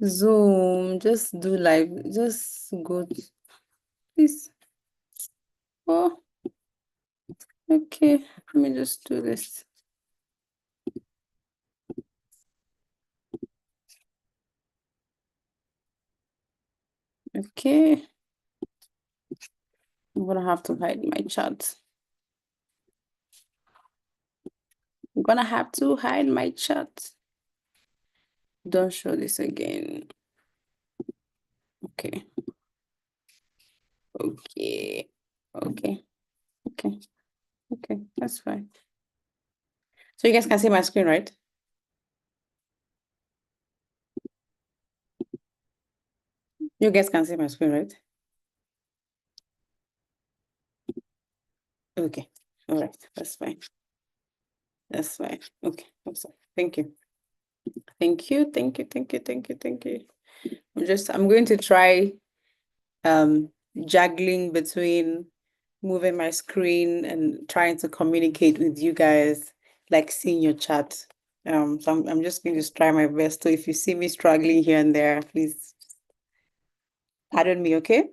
Zoom, just do live. Just go, please. Oh, okay. Let me just do this. Okay. I'm gonna have to hide my chat. I'm gonna have to hide my chat. Don't show this again. Okay. Okay. Okay. Okay. Okay. That's fine. So you guys can see my screen, right? You guys can see my screen, right? Okay. All right. That's fine. That's fine. Okay. That's fine. Thank you. Thank you. Thank you. Thank you. Thank you. Thank you. I'm going to try um juggling between moving my screen and trying to communicate with you guys, like seeing your chat. So I'm just going to try my best. So if you see me struggling here and there, please pardon me, okay?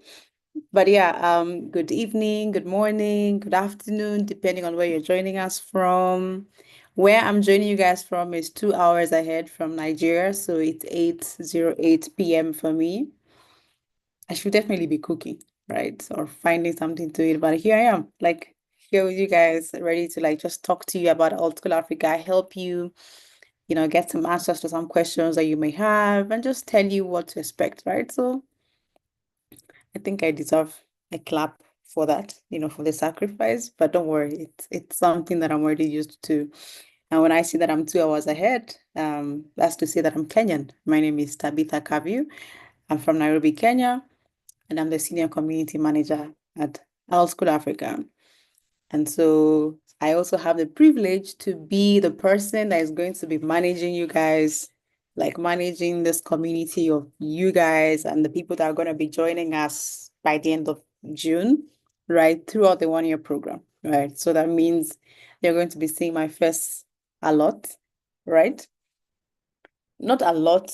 But yeah, good evening, good morning, good afternoon, depending on where you're joining us from. Where I'm joining you guys from is 2 hours ahead from Nigeria, so it's 8:08 p.m. for me. I should definitely be cooking, right? Or finding something to eat. But here I am, like here with you guys, ready to like just talk to you about Old School Africa, help you, get some answers to some questions that you may have, and just tell you what to expect, right? So I think I deserve a clap for that, for the sacrifice. But don't worry, it's something that I'm already used to. And when I see that I'm 2 hours ahead, that's to say that I'm Kenyan. My name is Tabitha Kaviu. I'm from Nairobi, Kenya, and I'm the senior community manager at Old School Africa. And so I also have the privilege to be the person that is going to be managing you guys, like managing this community of you guys and the people that are going to be joining us by the end of June, right, throughout the 1 year program, right? So that means you're going to be seeing my face a lot, right? Not a lot,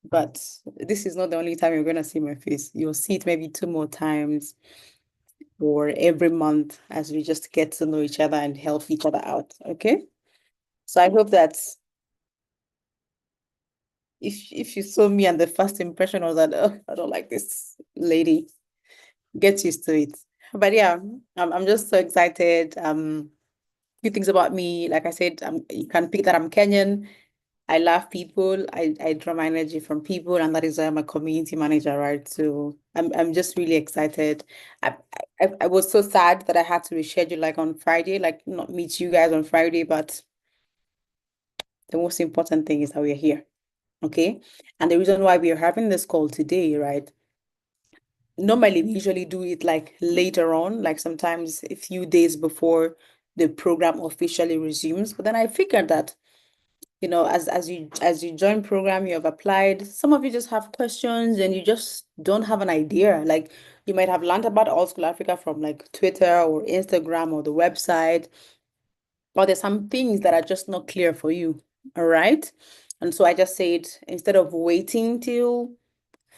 but this is not the only time you're going to see my face. You'll see it maybe two more times or every month as we just get to know each other and help each other out. Okay. So I hope that if you saw me and the first impression was that, oh, I don't like this lady, get used to it. But yeah, I'm just so excited. Few things about me. Like I said, you can pick that I'm Kenyan. I love people. I draw my energy from people, and that is why I'm a community manager, right? So I'm just really excited. I, I was so sad that I had to reschedule like on Friday, like not meet you guys on Friday, but the most important thing is that we're here, okay? And the reason why we are having this call today, right? Normally we usually do it like later on, like sometimes a few days before the program officially resumes. But then I figured that as you join program, you have applied. Some of you just have questions and you just don't have an idea. Like you might have learned about All School Africa from like Twitter or Instagram or the website, but there's some things that are just not clear for you. All right. And so I just said instead of waiting till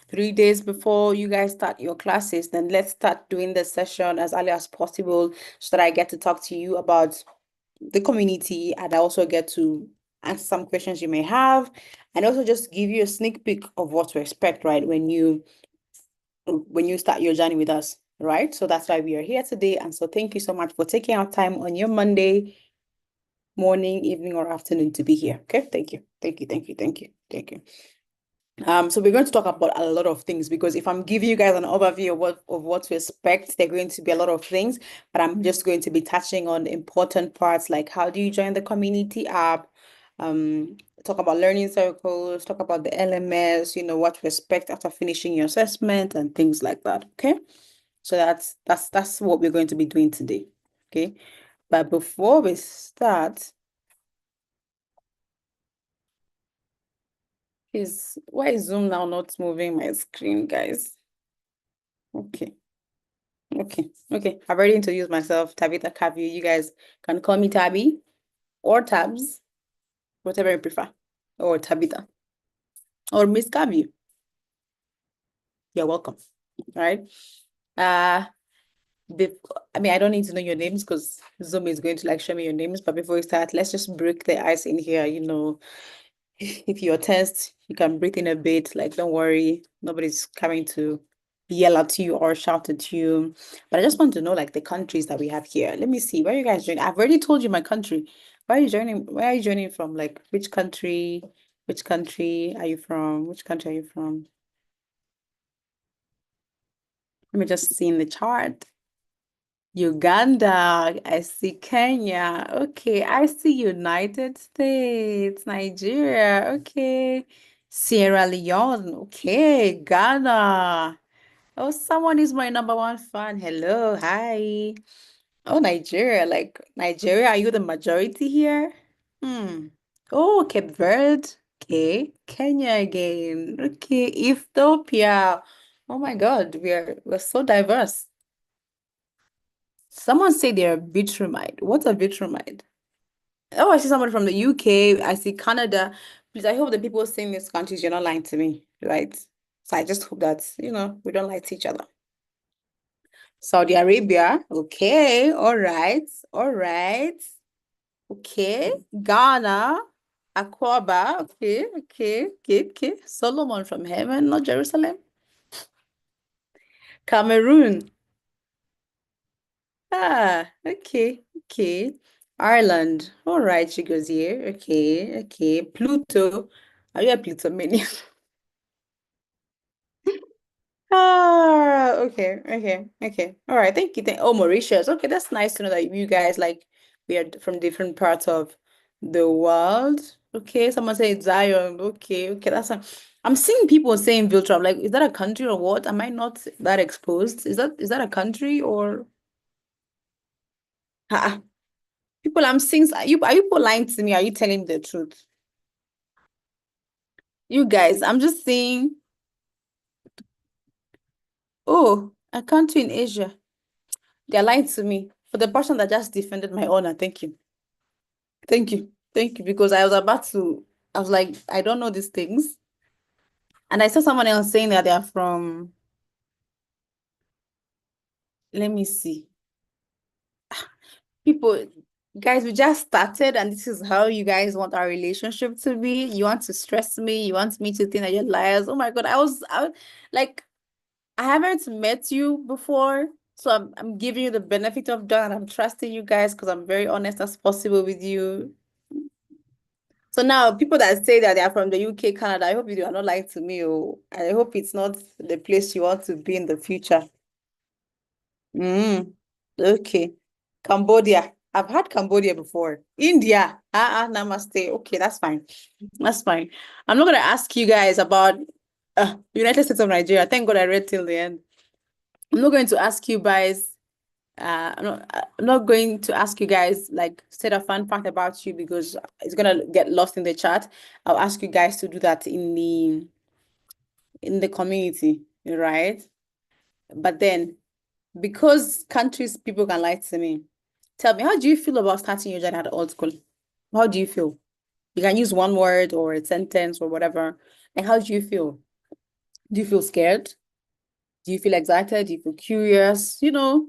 3 days before you guys start your classes, then let's start doing the session as early as possible so that I get to talk to you about the community and I also get to answer some questions you may have and also just give you a sneak peek of what to expect, right? When you start your journey with us, right? So that's why we are here today. And so thank you so much for taking out time on your Monday morning, evening, or afternoon to be here. Okay. Thank you. Thank you. Thank you. Thank you. Thank you. So we're going to talk about a lot of things because if I'm giving you guys an overview of what to expect, there are going to be a lot of things, but I'm just going to be touching on the important parts like how do you join the community app, talk about learning circles, talk about the LMS, what to expect after finishing your assessment and things like that. Okay. So that's what we're going to be doing today. Okay. But before we start, why is Zoom now not moving my screen, guys? Okay. Okay. Okay. I've already introduced myself, Tabitha Kavi. You guys can call me Tabby or Tabs, whatever you prefer, or Tabitha. or Miss Gabi. You're welcome. All right. Uh, I mean, I don't need to know your names because Zoom is going to like show me your names. But before we start, let's just break the ice in here. If you're tensed, you can breathe in a bit. Like, don't worry, nobody's coming to yell at you or shout at you. But I just want to know like the countries that we have here. Let me see. Where are you guys joining? I've already told you my country. Where are you joining? Where are you joining from? Like, which country? Which country are you from? Which country are you from? Let me just see in the chart. Uganda, I see Kenya. Okay, I see United States, Nigeria. Okay, Sierra Leone. Okay, Ghana. Oh, someone is my number one fan. Hello, hi. Oh, Nigeria. Like Nigeria, are you the majority here? Hmm. Oh, Cape Verde. Okay, Kenya again. Okay, Ethiopia. Oh my God, we're so diverse. Someone say they're a Vitrumide. What's a Vitrumide? Oh, I see someone from the UK. I see Canada. Please, I hope the people saying these countries, you're not lying to me, right? So I just hope that, we don't lie to each other. Saudi Arabia. Okay. All right. All right. Okay. Ghana. Aquaba. Okay. Okay. Okay. Okay. Solomon from heaven, not Jerusalem. Cameroon. Ah, okay, okay. Ireland. All right, she goes here. Okay, okay. Pluto. Are you a Plutomania? Ah, okay, okay, okay. All right, thank you. Oh, Mauritius. Okay, that's nice to know that you guys like we are from different parts of the world. Okay, someone said Zion. Okay, okay, I'm seeing people saying Viltrum. Like, is that a country or what? Am I not that exposed? Is that a country or? People, I'm seeing, are you people lying to me? Are you telling me the truth? You guys, I'm just saying, oh, a country in Asia. They're lying to me. For the person that just defended my honor, thank you. Thank you. Thank you. Because I was like, I don't know these things. And I saw someone else saying that they are from, let me see. People, guys, we just started and this is how you guys want our relationship to be. You want to stress me. You want me to think that you're liars. Oh my God. Like, I haven't met you before, so I'm giving you the benefit of doubt and I'm trusting you guys because I'm very honest as possible with you. So now people that say that they are from the UK, Canada, I hope you are not lying to me. Oh, I hope it's not the place you want to be in the future. Mm, okay. Cambodia. I've had Cambodia before. India. Namaste. Okay, that's fine. That's fine. I'm not gonna ask you guys about United States of Nigeria. Thank God I read till the end. I'm not going to ask you guys. I'm not going to ask you guys like say a fun fact about you because it's gonna get lost in the chat. I'll ask you guys to do that in the community, right? But then because countries people can lie to me, tell me how do you feel about starting your journey at old school? How do you feel? You can use one word or a sentence or whatever. And how do you feel? Do you feel scared? Do you feel excited? Do you feel curious? Because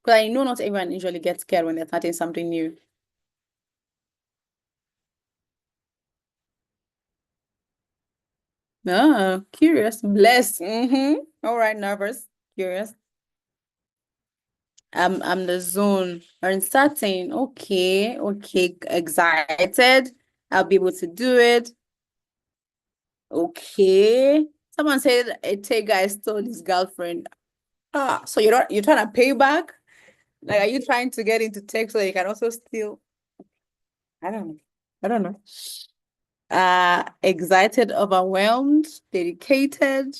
I know not everyone usually gets scared when they're starting something new. Ah, curious, blessed. All right, nervous, curious. I'm the zone. Uncertain. Okay, okay, excited. I'll be able to do it. Okay. Someone said a Tay guy stole his girlfriend. So you're trying to pay back? Like, are you trying to get into tech so you can also steal? I don't know. I don't know. Excited, overwhelmed, dedicated,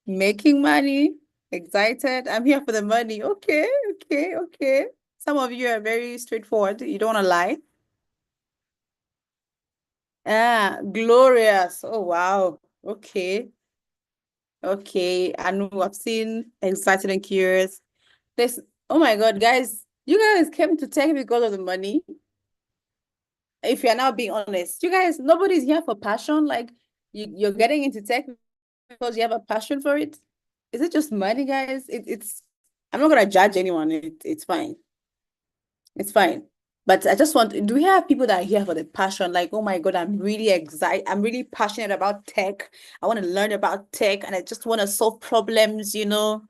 making money, excited. I'm here for the money. Okay, okay, okay. Some of you are very straightforward. You don't want to lie. Glorious. Oh, wow. Okay, okay. I know I've seen excited and curious. This, oh my God, guys, you guys came to tech because of the money. If you're now being honest, you guys, nobody's here for passion. Like, You're getting into tech because you have a passion for it? Is it just money, guys? It's I'm not gonna judge anyone. It's fine. It's fine. But I just want, do we have people that are here for the passion? Like, oh my God, I'm really excited. I'm really passionate about tech. I want to learn about tech and I just want to solve problems, you know?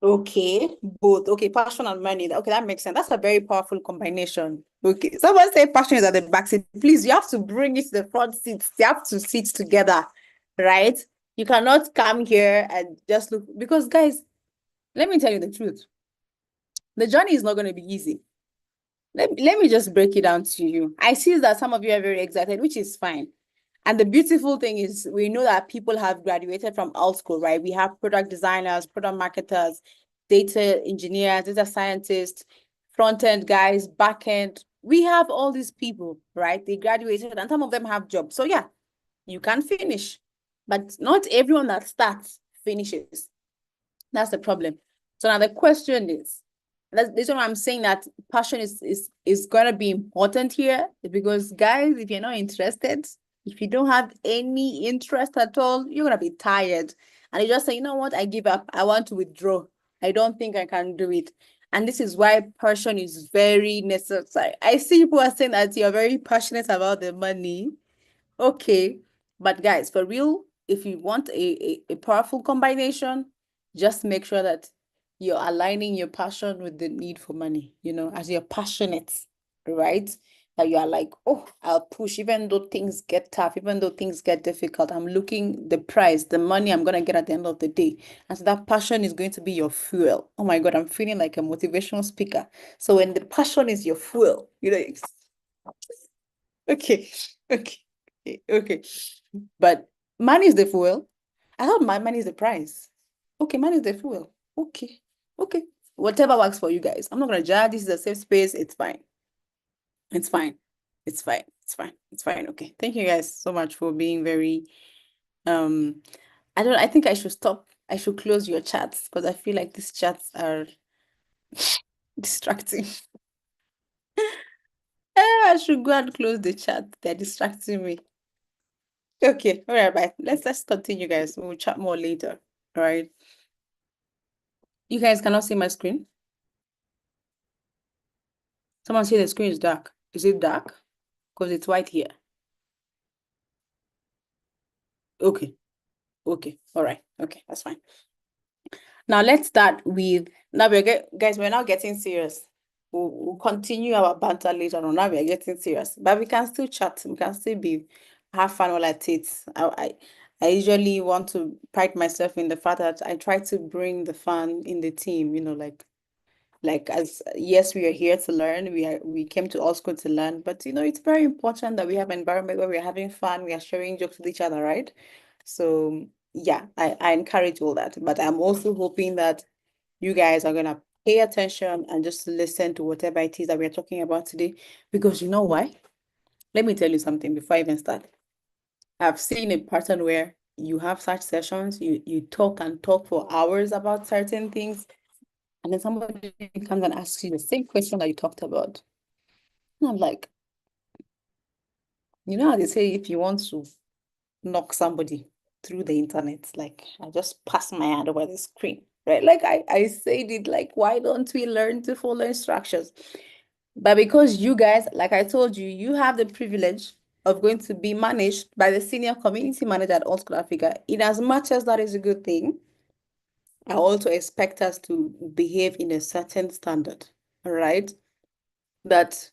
Okay, both. Okay, passion and money. Okay, that makes sense. That's a very powerful combination. Okay, someone say passion is at the back seat. Please, you have to bring it to the front seat. You have to sit together, right? You cannot come here and just look because, guys, let me tell you the truth. The journey is not going to be easy. Let me just break it down to you. I see that some of you are very excited, which is fine. And the beautiful thing is we know that people have graduated from alt school, right? We have product designers, product marketers, data engineers, data scientists, front-end guys, back-end. We have all these people, right? They graduated and some of them have jobs. So yeah, you can finish. But not everyone that starts finishes. That's the problem. So now the question is, this is why I'm saying that passion is gonna be important here because guys, if you're not interested, if you don't have any interest at all, you're gonna be tired. And you just say, you know what, I give up. I want to withdraw. I don't think I can do it. And this is why passion is very necessary. I see people are saying that you're very passionate about the money. Okay. But guys, for real, if you want a powerful combination, just make sure that you're aligning your passion with the need for money, you know, as you're passionate, right? That you are like, oh, I'll push, even though things get tough, even though things get difficult. I'm looking the price, the money I'm gonna get at the end of the day. And so that passion is going to be your fuel. Oh my God, I'm feeling like a motivational speaker. So when the passion is your fuel, you know, okay, okay, okay. But money is the fuel. I thought my money is the price. Okay, money is the fuel. Okay, okay. Whatever works for you guys. I'm not gonna judge. This is a safe space. It's fine. It's fine. It's fine. It's fine. It's fine. Okay. Thank you guys so much for being very I think I should stop. I should close your chats because I feel like these chats are distracting. I should go and close the chat. They're distracting me. Okay, all right, bye. Let's continue, guys. We'll chat more later. All right. You guys cannot see my screen. Someone say the screen is dark. Is it dark? Because it's white here. Okay. Okay. All right. Okay, that's fine. Now let's start with now guys, we're now getting serious. We'll continue our banter later on. Now we're getting serious. But we can still chat. We can still be have fun while at it. I usually want to pride myself in the fact that I try to bring the fun in the team, you know, like as yes, we are here to learn. We came to all school to learn, but you know, it's very important that we have an environment where we're having fun, we are sharing jokes with each other, right? So yeah, I encourage all that. But I'm also hoping that you guys are gonna pay attention and just listen to whatever it is that we're talking about today. Because you know why? Let me tell you something before I even start. I've seen a pattern where you have such sessions, you talk and talk for hours about certain things, and then somebody comes and asks you the same question that you talked about. And I'm like, you know how they say if you want to knock somebody through the internet, like I just pass my hand over the screen, right? Like I said it, like, why don't we learn to follow instructions? But because you guys, like I told you, you have the privilege of going to be managed by the senior community manager at All School Africa. In as much as that is a good thing, I also expect us to behave in a certain standard, all right? That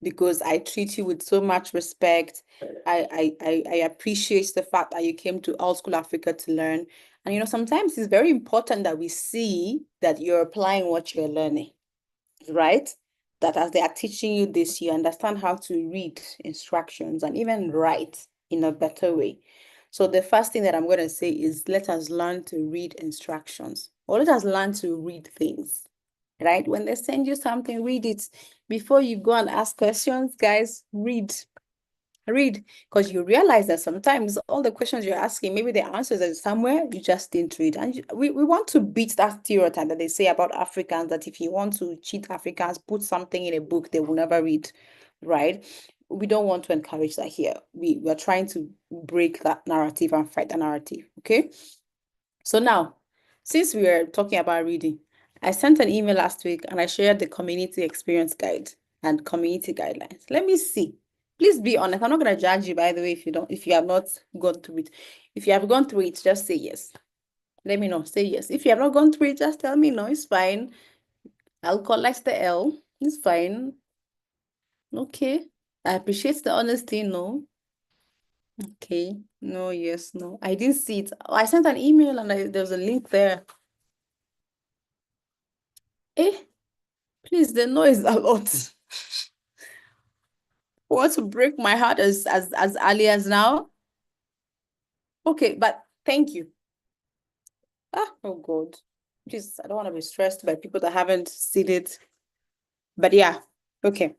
because I treat you with so much respect. I appreciate the fact that you came to All School Africa to learn. And you know, sometimes it's very important that we see that you're applying what you're learning, right? That as they are teaching you this, you understand how to read instructions and even write in a better way. So the first thing that I'm going to say is let us learn to read instructions, or let us learn to read things, right? When they send you something, read it. Before you go and ask questions, guys, read, because you realize that sometimes all the questions you're asking, maybe the answers are somewhere you just didn't read. And we want to beat that stereotype that they say about Africans, that if you want to cheat Africans, put something in a book they will never read, right? we don't want to encourage that here. We're trying to break that narrative and fight the narrative. Okay. So now, since we are talking about reading, I sent an email last week and I shared the community experience guide and community guidelines. Let me see. Please be honest. I'm not going to judge you, by the way, if you have not gone through it. If you have gone through it, just say yes. Let me know. Say yes. If you have not gone through it, just tell me no. It's fine. I'll collect the L. It's fine. Okay. I appreciate the honesty. No. Okay. No, yes, no. I didn't see it. I sent an email and there was a link there. Eh, please, the noise a lot. Want to break my heart as early as now? Okay, but thank you. Oh God. Please, I don't want to be stressed by people that haven't seen it. But yeah, okay.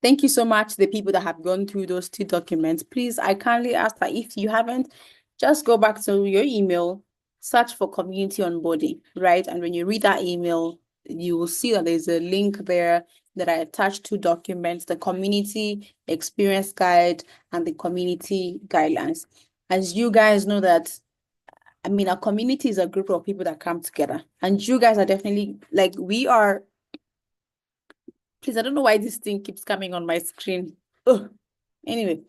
Thank you so much, the people that have gone through those 2 documents. Please, I kindly ask that if you haven't, just go back to your email, search for community onboarding, right? And when you read that email, you will see that there's a link there that I attached 2 documents, the community experience guide and the community guidelines. As you guys know that, I mean, a community is a group of people that come together. And you guys are definitely, like, we are. Please, I don't know why this thing keeps coming on my screen. Ugh. Anyway,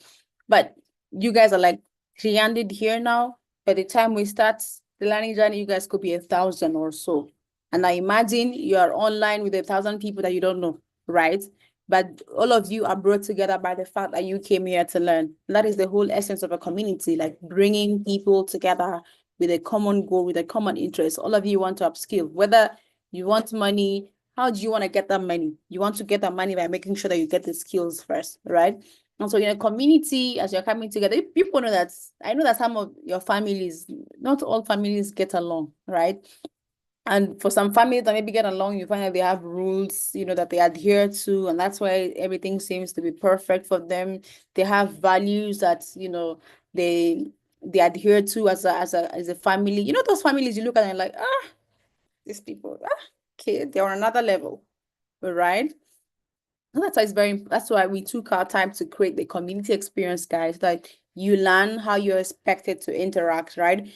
but you guys are like 300 here now. By the time we start the learning journey, you guys could be 1,000 or so. And I imagine you are online with 1,000 people that you don't know, right? But all of you are brought together by the fact that you came here to learn. And that is the whole essence of a community, like bringing people together with a common goal, with a common interest. All of you want to upskill, whether you want money. How do you want to get that money? You want to get that money by making sure that you get the skills first, right? And so in a community, as you're coming together, people know that, I know that some of your families, not all families get along, right? And for some families that maybe get along, you find that they have rules, that they adhere to, and that's why everything seems to be perfect for them. They have values that, they adhere to as a family. Those families you look at and like, these people, okay, they're on another level, right? That's why we took our time to create the community experience guide, so that you learn how you're expected to interact, right?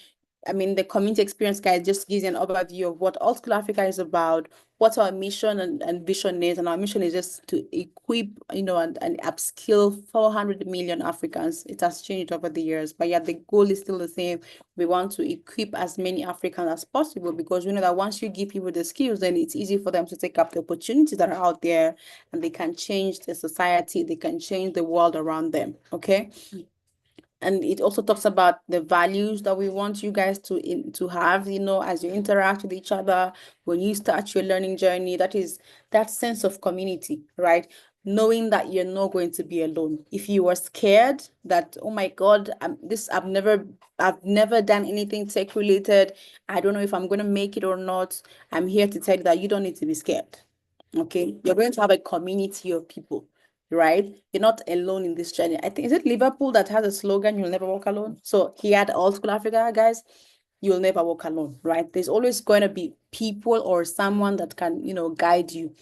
I mean, the community experience guide just gives you an overview of what All School Africa is about, what our mission and vision is. And our mission is just to equip, and upskill 400 million Africans. It has changed over the years, but yet the goal is still the same. We want to equip as many Africans as possible, because we know that once you give people the skills, then it's easy for them to take up the opportunities that are out there, and they can change the society, they can change the world around them, okay? And it also talks about the values that we want you guys to have, as you interact with each other, when you start your learning journey. That is that sense of community, right? Knowing that you're not going to be alone. If you were scared that, oh my God, I've never done anything tech related, I don't know if I'm going to make it or not, I'm here to tell you that you don't need to be scared. Okay, you're going to have a community of people, right? You're not alone in this journey. I think, is it Liverpool that has a slogan, "You'll never walk alone"? So here at All School Africa, guys, you'll never walk alone, right? There's always going to be people or someone that can, guide you.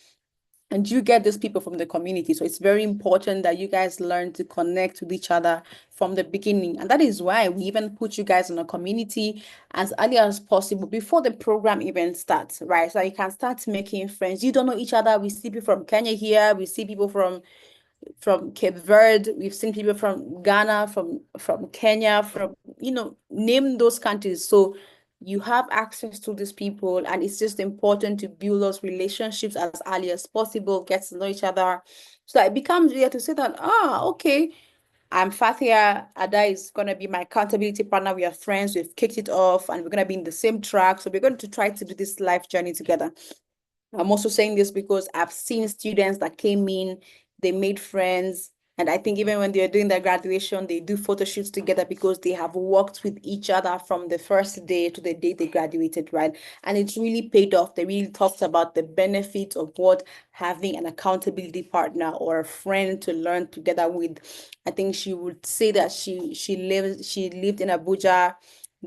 And you get these people from the community. So it's very important that you guys learn to connect with each other from the beginning. And that is why we even put you guys in a community as early as possible before the program even starts, right? So you can start making friends. You don't know each other. We see people from Kenya here. We see people from Cape Verde. We've seen people from Ghana, from Kenya, from, name those countries. So you have access to these people, and it's just important to build those relationships as early as possible, get to know each other. So that it becomes easier to say that, okay, I'm Fathia, Ada is going to be my accountability partner. We are friends, we've kicked it off, and we're going to be in the same track. So we're going to try to do this life journey together. I'm also saying this because I've seen students that came in, they made friends. And I think even when they're doing their graduation, they do photo shoots together because they have worked with each other from the first day to the day they graduated, right? And it's really paid off. They really talked about the benefit of what having an accountability partner or a friend to learn together with. I think she would say that she lived in Abuja.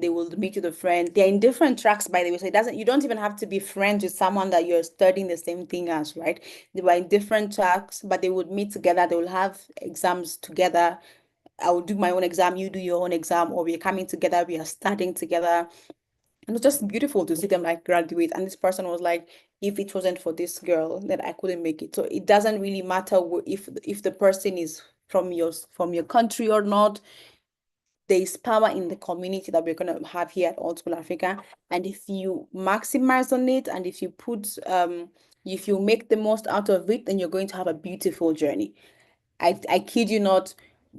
they will meet with a friend. They're in different tracks, by the way. So you don't even have to be friends with someone that you're studying the same thing as, right? They were in different tracks, but they would meet together. They will have exams together. I will do my own exam, you do your own exam, or we're coming together, we are studying together. And it's just beautiful to see them like graduate. And this person was like, if it wasn't for this girl, then I couldn't make it. So it doesn't really matter if the person is from your country or not. There is power in the community that we're going to have here at Old School Africa. And if you maximize on it, and if you make the most out of it, then you're going to have a beautiful journey. I kid you not,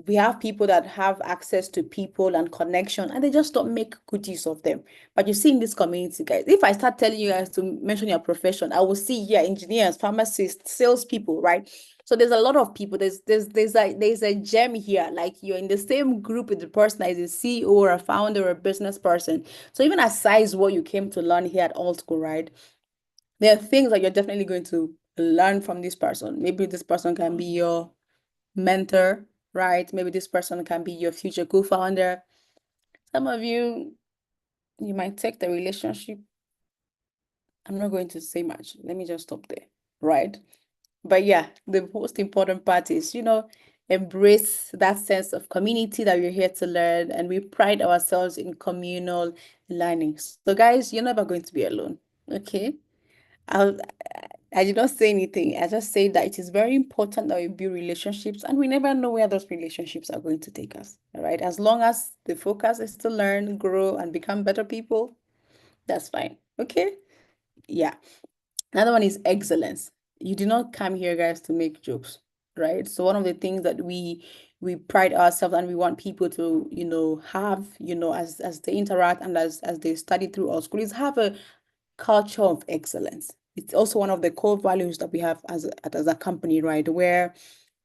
we have people that have access to people and connection, and they just don't make good use of them. But you see in this community, guys, if I start telling you guys to mention your profession, I will see here engineers, pharmacists, salespeople, right? So there's a lot of people. There's a gem here. Like you're in the same group with the person that is a CEO or a founder or a business person. So even aside what you came to learn here at Old School, right? There are things that you're definitely going to learn from this person. Maybe this person can be your mentor, right? Maybe this person can be your future co-founder. Some of you might take the relationship. I'm not going to say much. Let me just stop there, right? But yeah, the most important part is, embrace that sense of community that we're here to learn, and we pride ourselves in communal learning. So, guys, you're never going to be alone, okay? I I did not say anything. I just say that it is very important that we build relationships, and we never know where those relationships are going to take us. All right. As long as the focus is to learn, grow, and become better people, that's fine. Okay. Yeah. Another one is excellence. You did not come here, guys, to make jokes, right? So one of the things that we pride ourselves and we want people to, have, as they interact and as they study through our school is have a culture of excellence. It's also one of the core values that we have as a company, right? Where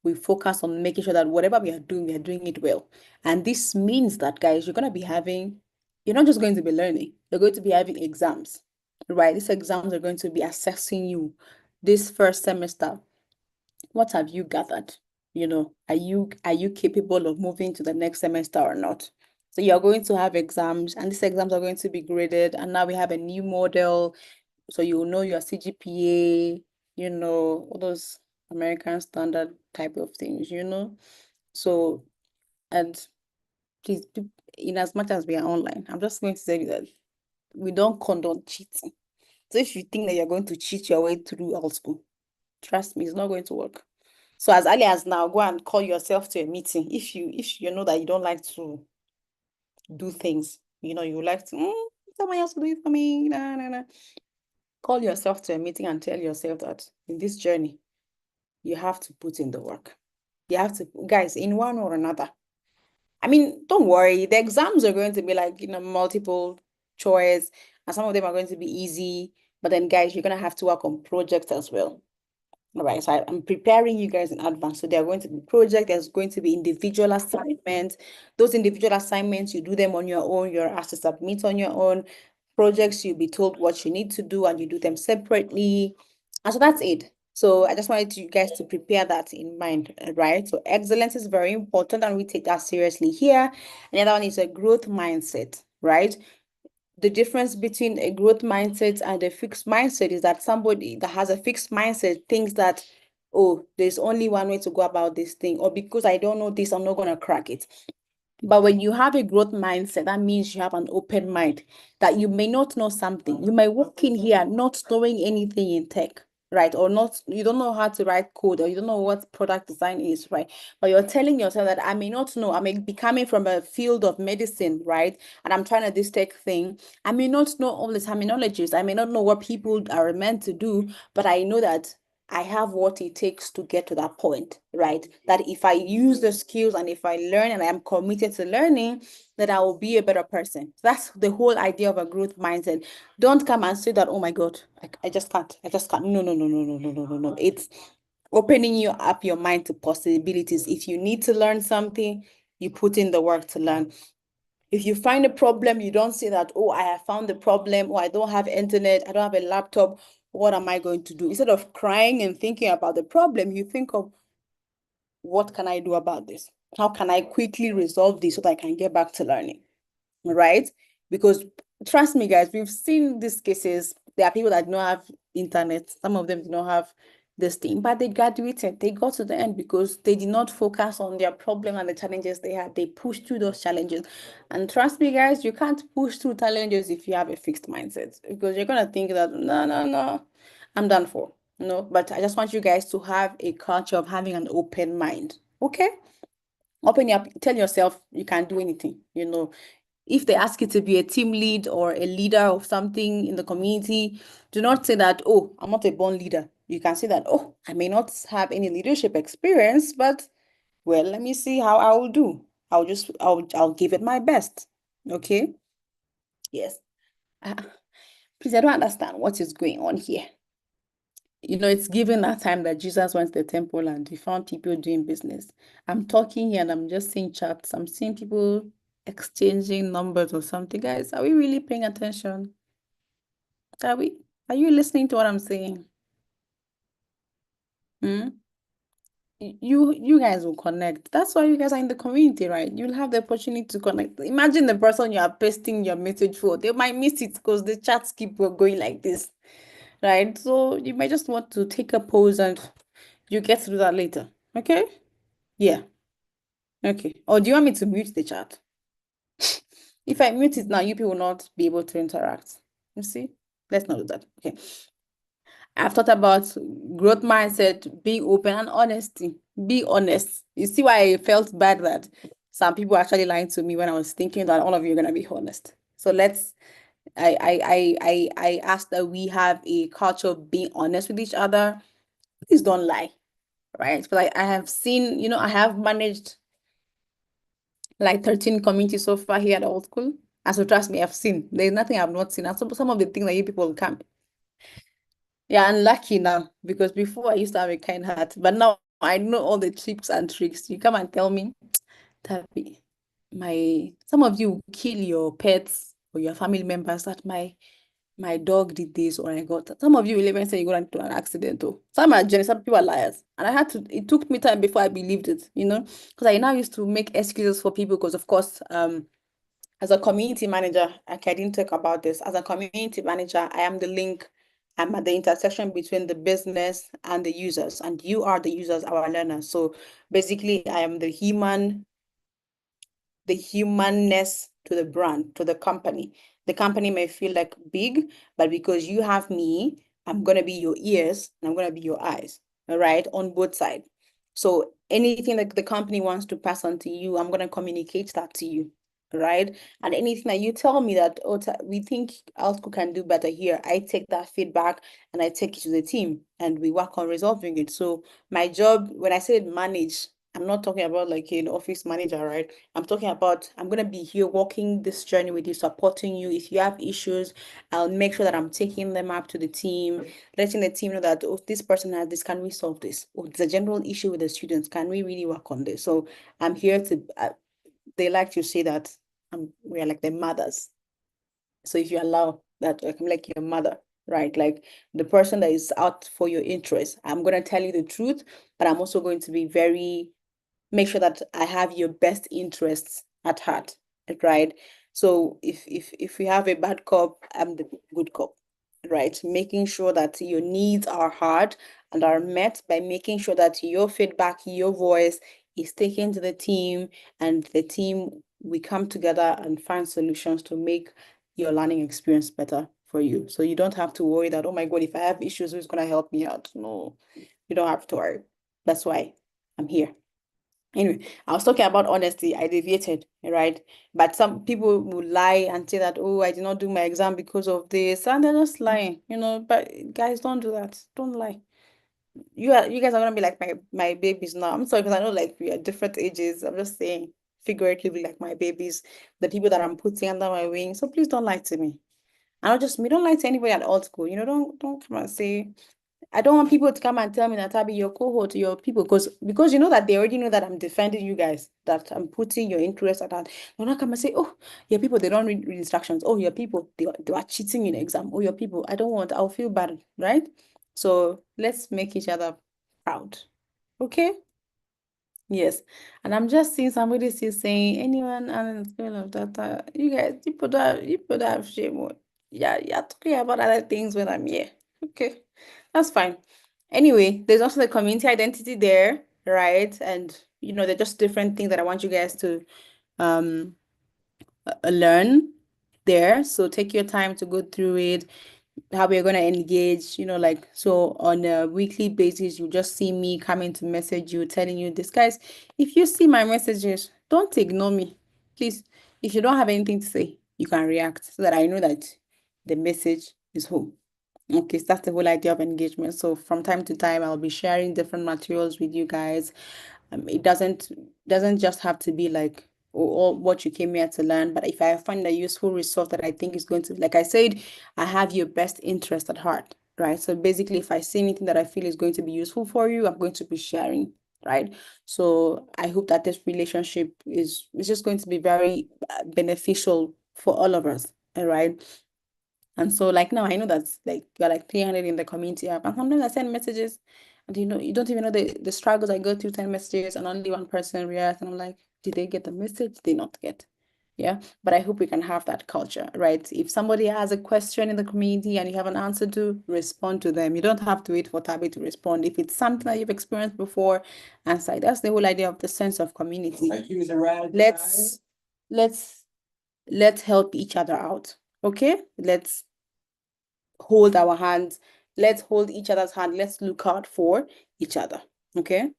we focus on making sure that whatever we are doing it well. And this means that, guys, you're not just going to be learning, you're going to be having exams, right? These exams are going to be assessing you this first semester. What have you gathered? Are you capable of moving to the next semester or not? So you're going to have exams, and these exams are going to be graded. And now we have a new model, so you know your CGPA, all those American standard type of things. So, and please, in as much as we are online, I'm just going to say that we don't condone cheating. So if you think that you're going to cheat your way through old school, trust me, it's not going to work. So as early as now, go and call yourself to a meeting. If you know that you don't like to do things, you like to someone else will do it for me. Nah, nah, nah. Call yourself to a meeting and tell yourself that in this journey, you have to put in the work. You have to, guys, in one or another. I mean, don't worry. The exams are going to be like, multiple choice, and some of them are going to be easy. But then, guys, you're going to have to work on projects as well. All right, so I'm preparing you guys in advance. So there are going to be projects, there's going to be individual assignments. Those individual assignments, you do them on your own. You're asked to submit on your own. Projects, you'll be told what you need to do, and you do them separately. And so that's it. So I just wanted you guys to prepare that in mind, right? So excellence is very important, and we take that seriously here. And the other one is a growth mindset, right? The difference between a growth mindset and a fixed mindset is that somebody that has a fixed mindset thinks that, oh, there's only one way to go about this thing, or because I don't know this, I'm not going to crack it. But when you have a growth mindset, that means you have an open mind, that you may not know something. You may walk in here not knowing anything in tech, right? Or not, you don't know how to write code, or you don't know what product design is, right? But you're telling yourself that I may not know, I may be coming from a field of medicine, right? And I'm trying to this tech thing. I may not know all the terminologies. I may not know what people are meant to do, but I know that I have what it takes to get to that point, right? That if I use the skills and if I learn and I'm committed to learning, that I will be a better person. That's the whole idea of a growth mindset. Don't come and say that, oh my God, I just can't. I just can't. No, no, no, no, no, no, no, no, no. It's opening you up your mind to possibilities. If you need to learn something, you put in the work to learn. If you find a problem, you don't say that, oh, I have found the problem, or I don't have internet, I don't have a laptop. What am I going to do? Instead of crying and thinking about the problem, you think of, what can I do about this? How can I quickly resolve this so that I can get back to learning? Right? Because trust me, guys, we've seen these cases. There are people that don't have internet. Some of them do not have this thing, but they graduated. They got to the end because they did not focus on their problem and the challenges they had. They pushed through those challenges. And trust me, guys, you can't push through challenges if you have a fixed mindset because you're gonna think that no, no, no, I'm done for. No, but I just want you guys to have a culture of having an open mind. Okay? Open up, tell yourself you can do anything. If they ask you to be a team lead or a leader of something in the community, do not say that, oh, I'm not a born leader. You can say that, oh, I may not have any leadership experience, but well, let me see how I will do. I'll give it my best. Okay? Yes. Ah, please, I don't understand what is going on here. It's given that time that Jesus went to the temple and he found people doing business. I'm talking here and I'm just seeing chats. I'm seeing people exchanging numbers or something. Guys, are we really paying attention? Are we? Are you listening to what I'm saying? Hmm? You guys will connect. That's why you guys are in the community, right? You'll have the opportunity to connect. Imagine the person you are pasting your message for. They might miss it because the chats keep going like this, right? So you might just want to take a pause and you get to do that later. Okay? Yeah. Okay. Or do you want me to mute the chat? If I mute it now, you people will not be able to interact. You see? Let's not do that. Okay. I've thought about growth mindset, being open and honesty. Be honest. You see why I felt bad that some people actually lying to me when I was thinking that all of you are gonna be honest. So I asked that we have a culture of being honest with each other. Please don't lie, right? But I have seen, I have managed like 13 communities so far here at the old school. And so trust me, I've seen. There's nothing I've not seen. And some of the things that you people can't. Yeah, and lucky now because before I used to have a kind heart, but now I know all the tips and tricks. You come and tell me, Tabi, some of you kill your pets or your family members that my dog did this or I got that. Some of you will even say you got into an accident. Oh, some are genuine, some people are liars. And it took me time before I believed it, because I now used to make excuses for people because of course, as a community manager, I didn't talk about this. As a community manager, I am the link. I'm at the intersection between the business and the users, and you are the users, our learners. So basically, I am the humanness to the brand, to the company. The company may feel like big, but because you have me, I'm going to be your ears and I'm going to be your eyes, all right, on both sides. So anything that the company wants to pass on to you, I'm going to communicate that to you, right? And anything that you tell me that, oh, we think Altco can do better here, I take that feedback and I take it to the team and we work on resolving it. So my job, when I say manage, I'm not talking about like an office manager, right? I'm talking about I'm gonna be here walking this journey with you, supporting you. If you have issues, I'll make sure that I'm taking them up to the team, letting the team know that, oh, this person has this, can we solve this? Oh, there's a general issue with the students. Can we really work on this? So I'm here to they like to say that we are like the mothers. So if you allow that, like, I'm like your mother, right? Like the person that is out for your interest. I'm gonna tell you the truth, but I'm also going to be very make sure that I have your best interests at heart, right? So if we have a bad cop, I'm the good cop, right? Making sure that your needs are heard and are met by making sure that your feedback, your voice is taken to the team, and the team we come together and find solutions to make your learning experience better for you. So you don't have to worry that, oh my God, if I have issues, who's gonna help me out? No, you don't have to worry. That's why I'm here. Anyway, I was talking about honesty. I deviated, right? But some people will lie and say that, oh, I did not do my exam because of this, and they're just lying, But guys, don't do that. Don't lie. You guys are gonna be like my babies now. I'm sorry because I know like we are different ages. I'm just saying figuratively like my babies, the people that I'm putting under my wing. So please don't lie to me. And not just me, don't lie to anybody at all school. Don't come and say I don't want people to come and tell me that I'll be your cohort, your people, because you know that they already know that I'm defending you guys, that I'm putting your interest at that. They're not come and say, oh, your people, they don't read instructions. Oh, your people, they are cheating in exam. Oh, your people, I don't want, I'll feel bad, right? So let's make each other proud. Okay? Yes. And I'm just seeing somebody still saying anyone on the scale of data, you guys, people don't have shame. Yeah, you're talking about other things when I'm here. Okay, that's fine. Anyway, there's also the community identity there, right? And they're just different things that I want you guys to um learn there. So take your time to go through it, how we're going to engage, like, so on a weekly basis, you just see me coming to message you, telling you this. Guys, if you see my messages, don't ignore me. Please, if you don't have anything to say, you can react so that I know that the message is home. Okay, so that's the whole idea of engagement. So from time to time, I'll be sharing different materials with you guys. It doesn't just have to be like all what you came here to learn, but if I find a useful resource that I think is going to, like I said, I have your best interest at heart, right? So basically, if I see anything that I feel is going to be useful for you, I'm going to be sharing, right? So I hope that this relationship is just going to be very beneficial for all of us, all right? And so, like, now I know that's like you're like 300 in the community app, and sometimes I send messages, and you don't even know the struggles I go through, 10 messages, and only one person reacts, and I'm like, did they get the message? Did they not get? Yeah, but I hope we can have that culture, right? If somebody has a question in the community and you have an answer to, respond to them. You don't have to wait for Tabby to respond. If it's something that you've experienced before, answer it. That's the whole idea of the sense of community. Let's let's let's help each other out. Okay? Let's hold our hands. Let's hold each other's hand. Let's look out for each other. Okay?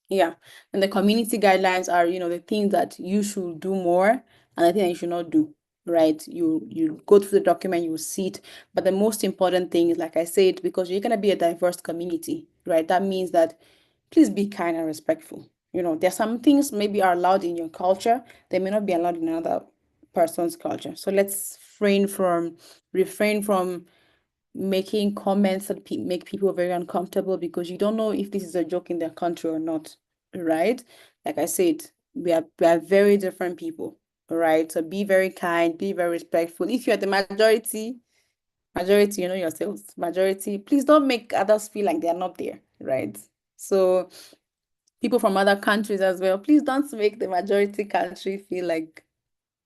Yeah. And the community guidelines are, the things that you should do more and the thing that you should not do. Right? You go through the document, you see it. But the most important thing is, like I said, because you're gonna be a diverse community, right? That means that please be kind and respectful. There's some things maybe are allowed in your culture, they may not be allowed in another person's culture. So let's refrain from making comments that make people very uncomfortable, because you don't know if this is a joke in their country or not, right? Like I said, we are very different people, right? So be very kind, be very respectful. If you're the majority, you know yourselves, majority, please don't make others feel like they're not there, right? So people from other countries as well, please don't make the majority country feel like,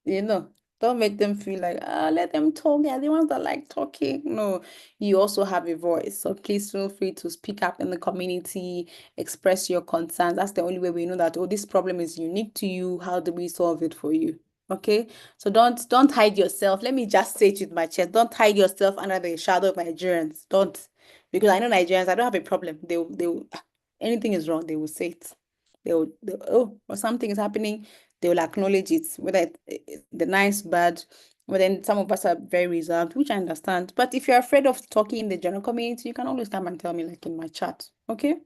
you know, don't make them feel like, let them talk. Yeah, the ones that like talking. No, you also have a voice. So please feel free to speak up in the community, express your concerns. That's the only way we know that, oh, this problem is unique to you. How do we solve it for you? Okay. So don't hide yourself. Let me just say it with my chest. Don't hide yourself under the shadow of Nigerians. Don't. Because I know Nigerians, I don't have a problem. They'll anything is wrong, they will say it. Oh, or something is happening, they will acknowledge it, whether the nice, bad. But then some of us are very reserved, which I understand. But if you're afraid of talking in the general community, you can always come and tell me, like in my chat. Okay.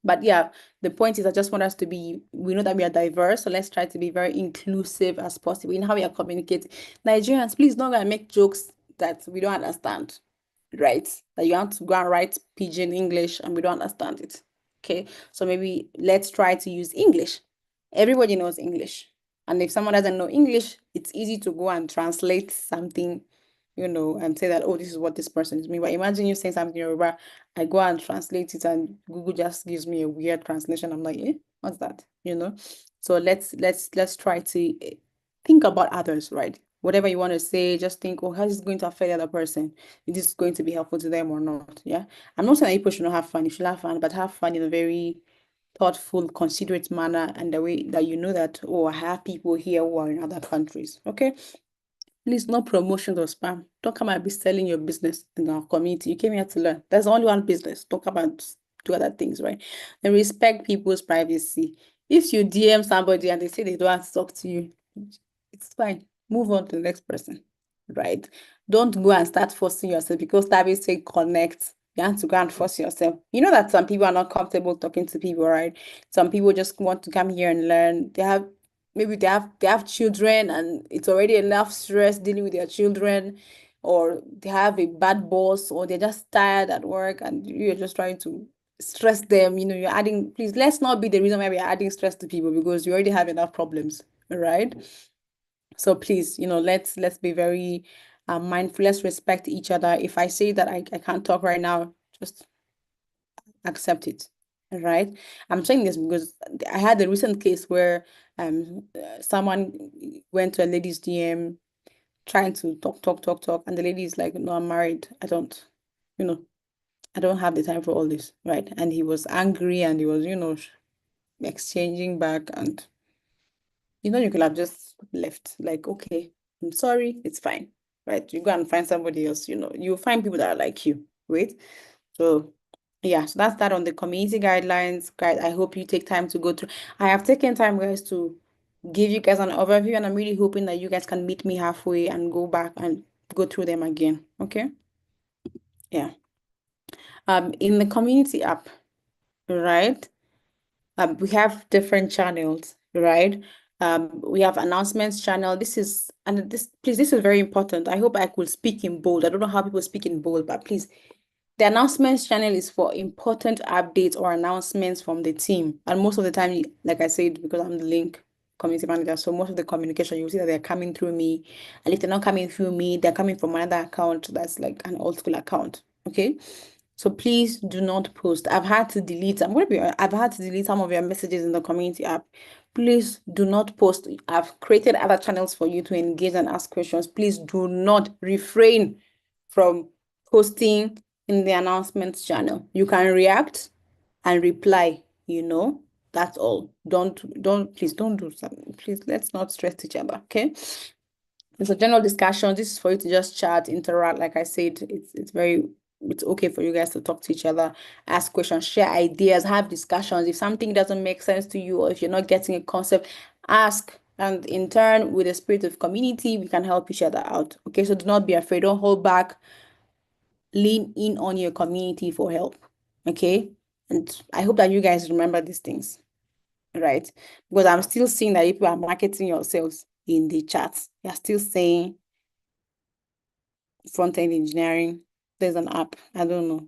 But yeah, the point is, I just want us to be, we know that we are diverse, so let's try to be very inclusive as possible in how we are communicating. Nigerians, please don't go and make jokes that we don't understand, right? That you have to go and write pidgin English and we don't understand it. Okay, so maybe let's try to use English. Everybody knows English. And if someone doesn't know English, it's easy to go and translate something, and say that, oh, this is what this person is meaning. But imagine you saying something in Yoruba, I go and translate it and Google just gives me a weird translation. I'm like, what's that? So let's try to think about others, right? Whatever you want to say, just think, oh, how is this going to affect the other person? Is this going to be helpful to them or not? Yeah. I'm not saying that people should not have fun. You should have fun, but have fun in a very thoughtful, considerate manner, and the way that you know that, oh, I have people here who are in other countries. Okay. Please, no promotions or spam. Don't come and be selling your business in our community. You came here to learn. There's only one business. Don't come and do other things, right? And respect people's privacy. If you DM somebody and they say they don't want to talk to you, it's fine. Move on to the next person, right? Don't go and start forcing yourself, because that will say connect. You have to go and force yourself. You know that some people are not comfortable talking to people, right? Some people just want to come here and learn. Maybe they have children and it's already enough stress dealing with their children, or they have a bad boss, or they're just tired at work and you're just trying to stress them. You're adding, please, let's not be the reason why we're adding stress to people, because you already have enough problems, right? So please, let's be very mindful. Let's respect each other. If I say that I can't talk right now, just accept it. right? I'm saying this because I had a recent case where someone went to a lady's DM trying to talk, and the lady is like, no, I'm married. You know, I don't have the time for all this, right? And he was angry and he was, exchanging back, and you could have just left, like, okay, I'm sorry, it's fine, right? You go and find somebody else, you'll find people that are like you, right? So yeah, so that's that on the community guidelines. Guys, I hope you take time to go through. I have taken time, guys, to give you guys an overview, and I'm really hoping that you guys can meet me halfway and go back and go through them again. Okay? Yeah. In the community app, right? We have different channels, right? We have announcements channel. This is very important. I hope I could speak in bold. I don't know how people speak in bold, but please, the announcements channel is for important updates or announcements from the team. And most of the time, like I said, because I'm the link community manager, so most of the communication, you'll see that they're coming through me. And if they're not coming through me, they're coming from another account that's like an old school account. Okay. So please do not post. I've had to delete some of your messages in the community app. Please do not post. I've created other channels for you to engage and ask questions. Please do not refrain from posting in the announcements channel. You can react and reply, that's all. Please don't do something. Please, let's not stress each other, okay? It's a general discussion. This is for you to just chat, interact. Like I said, it's okay for you guys to talk to each other, ask questions, share ideas, have discussions. If something doesn't make sense to you, or if you're not getting a concept, ask. And in turn, with the spirit of community, we can help each other out. Okay, so do not be afraid. Don't hold back. Lean in on your community for help. Okay, and I hope that you guys remember these things, right? Because I'm still seeing that people are marketing yourselves in the chats. You're still saying front-end engineering, there's an app. I don't know.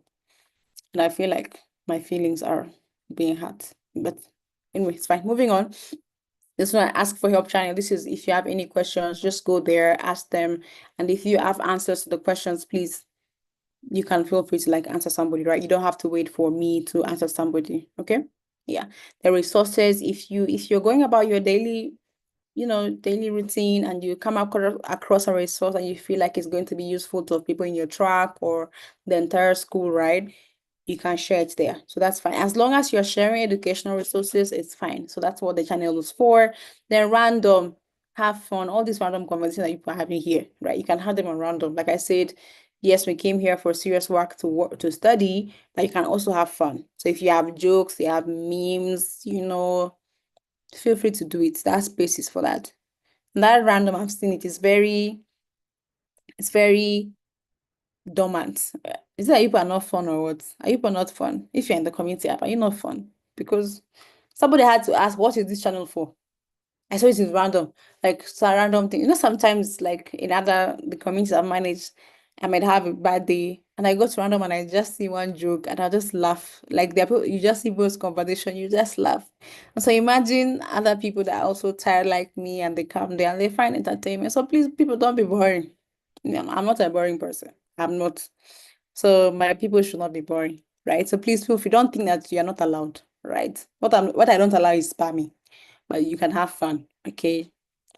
And I feel like my feelings are being hurt. But anyway, it's fine. Moving on. This one, ask for help channel. This is if you have any questions, just go there, ask them. And if you have answers to the questions, please, you can feel free to like answer somebody, right? You don't have to wait for me to answer somebody. Okay. Yeah. The resources, if you're going about your daily routine, and you come across a resource and you feel like it's going to be useful to people in your track or the entire school, right? You can share it there. So that's fine. As long as you're sharing educational resources, it's fine. So that's what the channel is for. Then random, have fun, all these random conversations that you are having here, right? You can have them on random. Like I said, yes, we came here for serious work to study, but you can also have fun. So if you have jokes, you have memes, feel free to do it. That space is for that. And that random, I've seen it's very dormant. Is it that people are not fun or what? Are people not fun? If you're in the community app, are you not fun? Because somebody had to ask, what is this channel for? I saw it is random, like it's a random thing. Sometimes like in the communities I manage, I might have a bad day and I go to random and I just see one joke and I just laugh. Like there are people, you just see people's conversation, you just laugh. And so imagine other people that are also tired like me and they come there and they find entertainment. So please, people, don't be boring. I'm not a boring person. I'm not. So my people should not be boring, right? So please feel free. Don't think that you're not allowed, right? What I don't allow is spamming, but you can have fun, okay?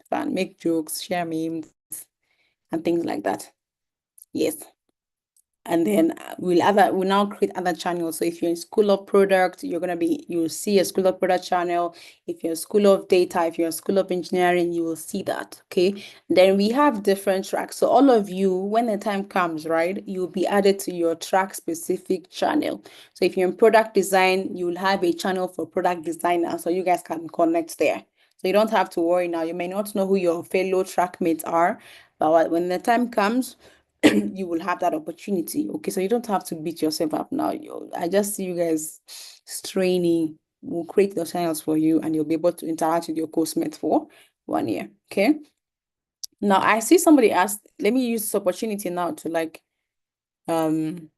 Fun, make jokes, share memes, and things like that. Yes. And then we'll now create other channels. So if you're in School of Product, you'll see a School of Product channel. If you're in School of Data, if you're in School of Engineering, you will see that. Okay. Then we have different tracks. So all of you, when the time comes, right, you'll be added to your track specific channel. So if you're in product design, you'll have a channel for product designer. So you guys can connect there. So you don't have to worry now. You may not know who your fellow trackmates are, but when the time comes, you will have that opportunity. Okay, so you don't have to beat yourself up now. I just see you guys straining. We'll create those channels for you and you'll be able to interact with your coursemate for 1 year. Okay. Now I see somebody asked, let me use this opportunity now to like, how do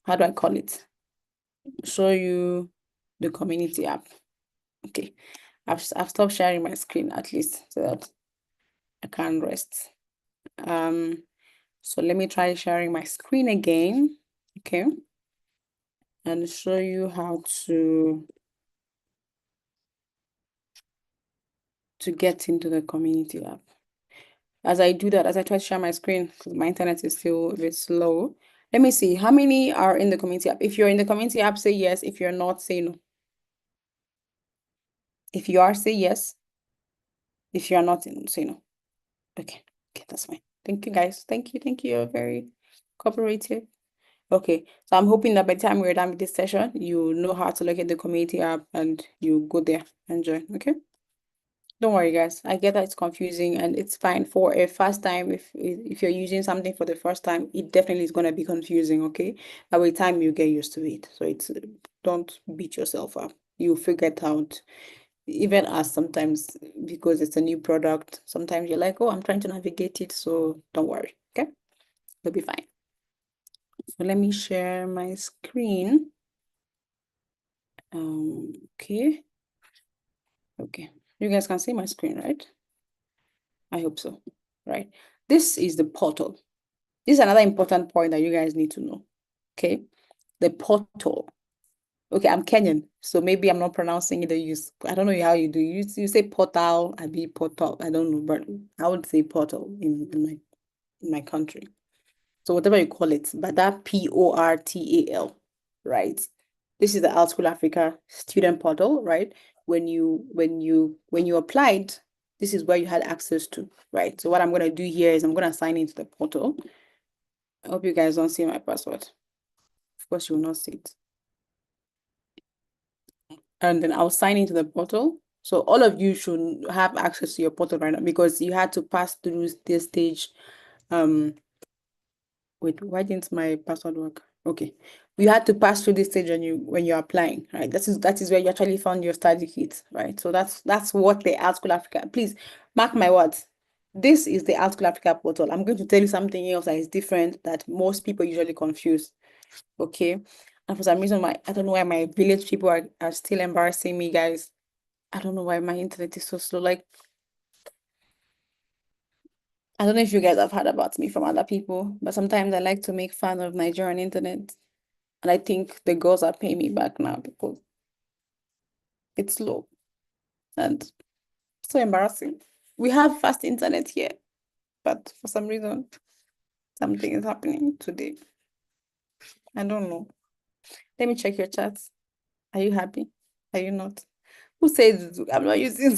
I call it? Show you the community app. Okay. I've stopped sharing my screen at least so that I can rest. So let me try sharing my screen again. Okay. and show you how to get into the community app. As I do that, as I try to share my screen, because my internet is still a bit slow. Let me see, how many are in the community app? If you're in the community app, say yes. If you're not, say no. If you are, say yes. If you're not, say no. Okay, that's fine. Thank you, guys. Thank you. You're very cooperative. Okay, so I'm hoping that by the time we're done with this session, you know how to look at the community app and you go there and join. Okay. Don't worry, guys. I get that it's confusing and it's fine for a first time. If you're using something for the first time, it definitely is gonna be confusing, okay? By the time you get used to it. So it's don't beat yourself up. You figure it out. Even us sometimes because it's a new product, sometimes you're like, oh, I'm trying to navigate it. So don't worry, okay? You'll be fine. So let me share my screen. Okay. Okay. You guys can see my screen, right? I hope so. Right. This is the portal. This is another important point that you guys need to know. Okay. The portal. Okay, I'm Kenyan, so maybe I'm not pronouncing it. I don't know how you do. You say portal, I be portal. I don't know, but I would say portal in my country. So whatever you call it, but that portal, right? This is the Art School Africa student portal, right? When you applied, this is where you had access to, right? So what I'm gonna do here is I'm gonna sign into the portal. I hope you guys don't see my password. Of course, you will not see it. And then I'll sign into the portal. So all of you should have access to your portal right now because you had to pass through this stage. Wait, why didn't my password work? Okay. You had to pass through this stage when you're applying, right? That is where you actually found your study kit, right? So that's what the Art School Africa. Please mark my words. This is the Art School Africa portal. I'm going to tell you something else that is different that most people usually confuse. Okay. And for some reason, I don't know why my village people are still embarrassing me, guys. I don't know why my internet is so slow. Like, I don't know if you guys have heard about me from other people, but sometimes I like to make fun of Nigerian internet. And I think the girls are paying me back now because it's slow and so embarrassing. We have fast internet here, but for some reason, something is happening today. I don't know. Let me check your chats. Are you happy? Are you not? Who says I'm not using?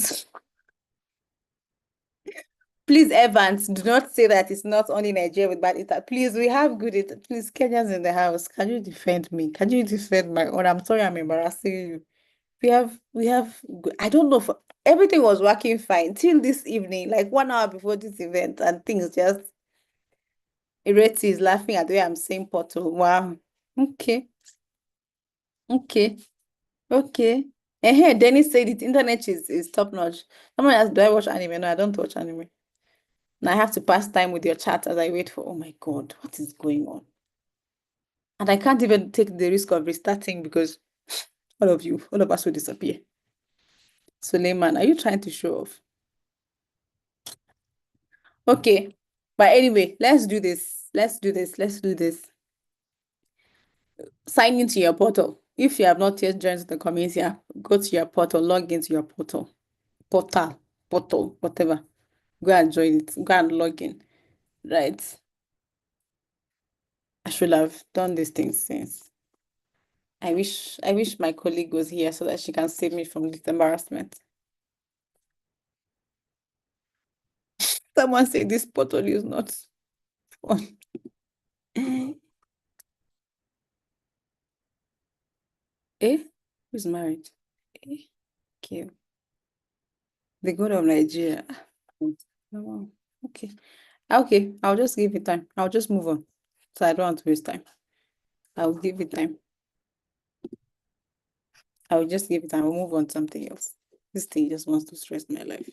Please, Evans, do not say that it's not only Nigeria with bad internet. Please, we have good internet. Please, Kenyans in the house, can you defend me? Can you defend my own? I'm sorry I'm embarrassing you. I don't know, everything was working fine till this evening, like 1 hour before this event, and things just, Ireti is laughing at the way I'm saying portal. Wow. Okay. Okay. Okay. Dennis said it, internet is top notch. Someone asked, do I watch anime? No, I don't watch anime. Now I have to pass time with your chat as I wait for, oh my God, what is going on? And I can't even take the risk of restarting because all of us will disappear. Suleiman, are you trying to show off? Okay. But anyway, let's do this. Let's do this. Let's do this. Sign into your portal. If you have not yet joined the community app, go to your portal, log into your portal. Portal, whatever. Go and join it. Go and log in. Right. I should have done these things since. I wish my colleague was here so that she can save me from this embarrassment. Someone said this portal is not fun. Eh? Who's married? Eh? Okay. The god of Nigeria. Oh, okay. Okay, I'll just give it time. I'll just move on. So I don't want to waste time. I'll give it time. I'll just give it time. I'll move on to something else. This thing just wants to stress my life.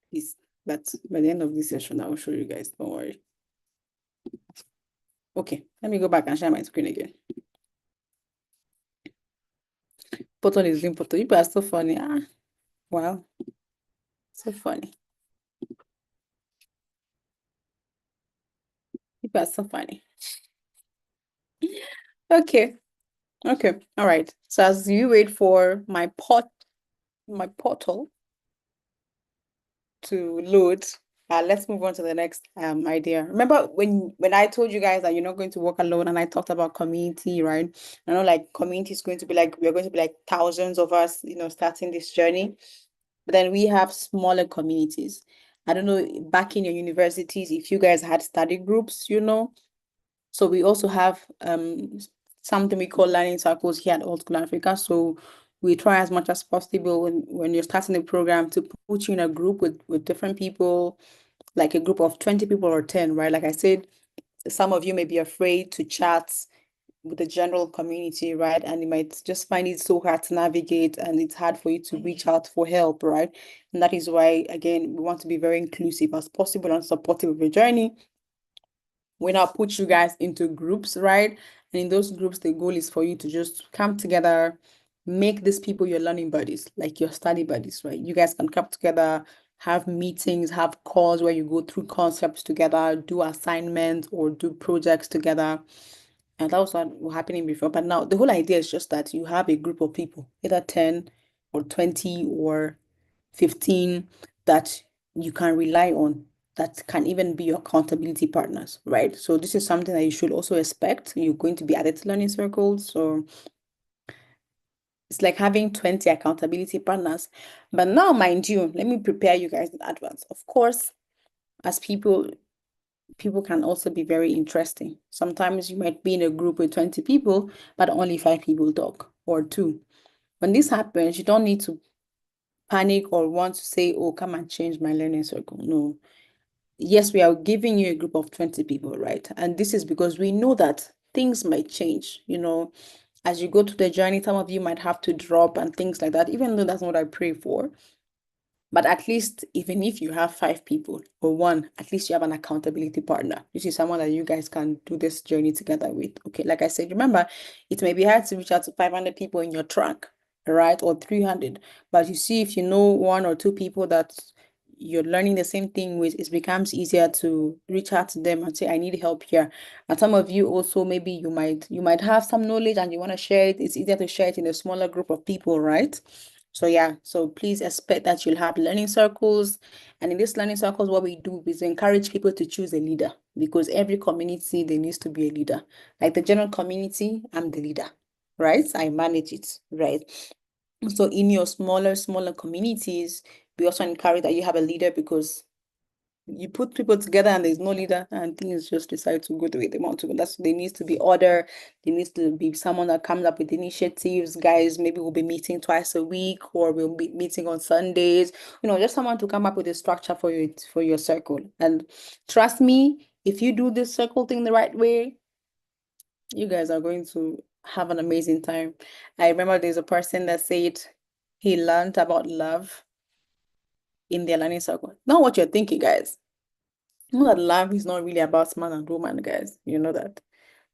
Please. But by the end of this session, I will show you guys. Don't worry. Okay, let me go back and share my screen again. Portal is doing portal. You are so funny. Ah, wow. So funny. You are so funny. Okay. Okay. All right. So as you wait for my portal to load, let's move on to the next idea. Remember when I told you guys that you're not going to work alone and I talked about community, right? I know like community is going to be like we're going to be like thousands of us, starting this journey. But then we have smaller communities. I don't know, back in your universities, if you guys had study groups. So we also have something we call learning circles here at Old School Africa. So we try as much as possible when you're starting the program to put you in a group with different people, like a group of 20 people or 10, right? Like I said, some of you may be afraid to chat with the general community, right? And you might just find it so hard to navigate and it's hard for you to reach out for help, right? And that is why, again, we want to be very inclusive as possible and supportive of your journey. We now put you guys into groups, right? And in those groups, the goal is for you to just come together, make these people your learning buddies, like your study buddies, right? You guys can come together, have meetings, have calls where you go through concepts together, do assignments or do projects together. And that was what was happening before. But now the whole idea is just that you have a group of people, either 10 or 20 or 15, that you can rely on, that can even be your accountability partners, right? So this is something that you should also expect. You're going to be added to learning circles. So it's like having 20 accountability partners. But now, mind you, let me prepare you guys in advance. Of course, as people can also be very interesting. Sometimes you might be in a group with 20 people, but only 5 people talk or two. When this happens, you don't need to panic or want to say, oh, come and change my learning circle. No. Yes, we are giving you a group of 20 people, right? And this is because we know that things might change, as you go to the journey, some of you might have to drop and things like that, even though that's not what I pray for. But at least, even if you have 5 people or one, at least you have an accountability partner. This is someone that you guys can do this journey together with. Okay, like I said, remember, it may be hard to reach out to 500 people in your track, right? Or 300. But you see, if you know one or two people that you're learning the same thing with, it becomes easier to reach out to them and say, I need help here. And some of you also, maybe you might have some knowledge and you want to share it. It's easier to share it in a smaller group of people, right? So yeah, so please expect that you'll have learning circles. And in these learning circles, what we do is encourage people to choose a leader, because every community, there needs to be a leader. Like the general community, I'm the leader, right? I manage it, right? So in your smaller communities, we also encourage that you have a leader, because you put people together and there's no leader and things just decide to go the way they want to go. There needs to be order. There needs to be someone that comes up with initiatives. Guys, maybe we'll be meeting twice a week or we'll be meeting on Sundays. Just someone to come up with a structure for your circle. And trust me, if you do this circle thing the right way, you guys are going to have an amazing time. I remember there's a person that said he learned about love in their learning circle. Not what you're thinking, guys. You know that love is not really about man and woman, guys. You know that.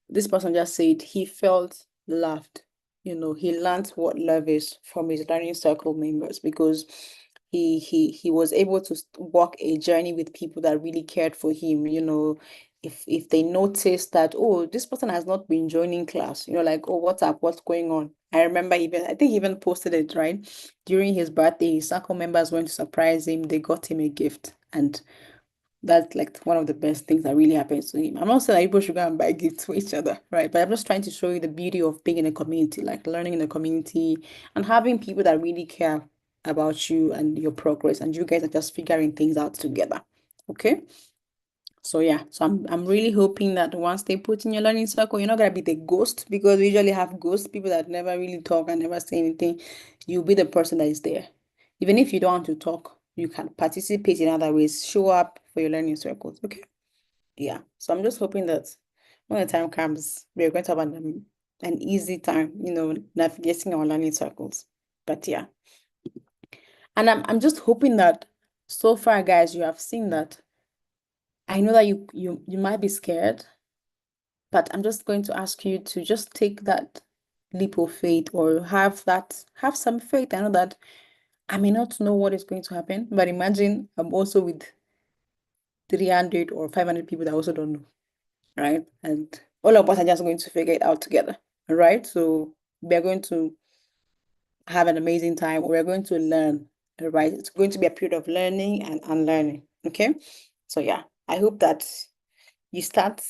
This person just said he felt loved. He learned what love is from his learning circle members, because he was able to walk a journey with people that really cared for him. If they noticed that, oh, this person has not been joining class, like, oh, what's up? What's going on? I remember I think he even posted it, right? During his birthday, his circle members went to surprise him. They got him a gift. And that's like one of the best things that really happens to him. I'm not saying that people should go and buy gifts for each other, right? But I'm just trying to show you the beauty of being in a community, like learning in a community and having people that really care about you and your progress, and you guys are just figuring things out together. Okay. So yeah, so I'm really hoping that once they put in your learning circle, you're not gonna be the ghost, because we usually have ghost people that never really talk and never say anything. You'll be the person that is there. Even if you don't want to talk, you can participate in other ways, show up for your learning circles. Okay. Yeah. So I'm just hoping that when the time comes, we're going to have an easy time, navigating our learning circles. But yeah. And I'm just hoping that so far, guys, you have seen that. I know that you might be scared, but I'm just going to ask you to just take that leap of faith, or have some faith. I know that I may not know what is going to happen, but imagine I'm also with 300 or 500 people that also don't know, right? And all of us are just going to figure it out together. All right. So we are going to have an amazing time. We're going to learn. All right. It's going to be a period of learning and unlearning. Okay. So yeah, I hope that you start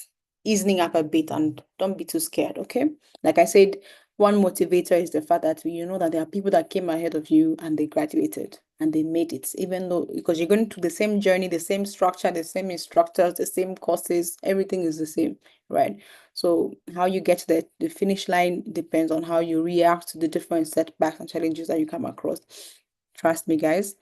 easing up a bit and don't be too scared, okay? Like I said, one motivator is the fact that you know that there are people that came ahead of you and they graduated and they made it, even though because you're going through the same journey, the same structure, the same instructors, the same courses, everything is the same, right? So how you get to the finish line depends on how you react to the different setbacks and challenges that you come across. Trust me, guys.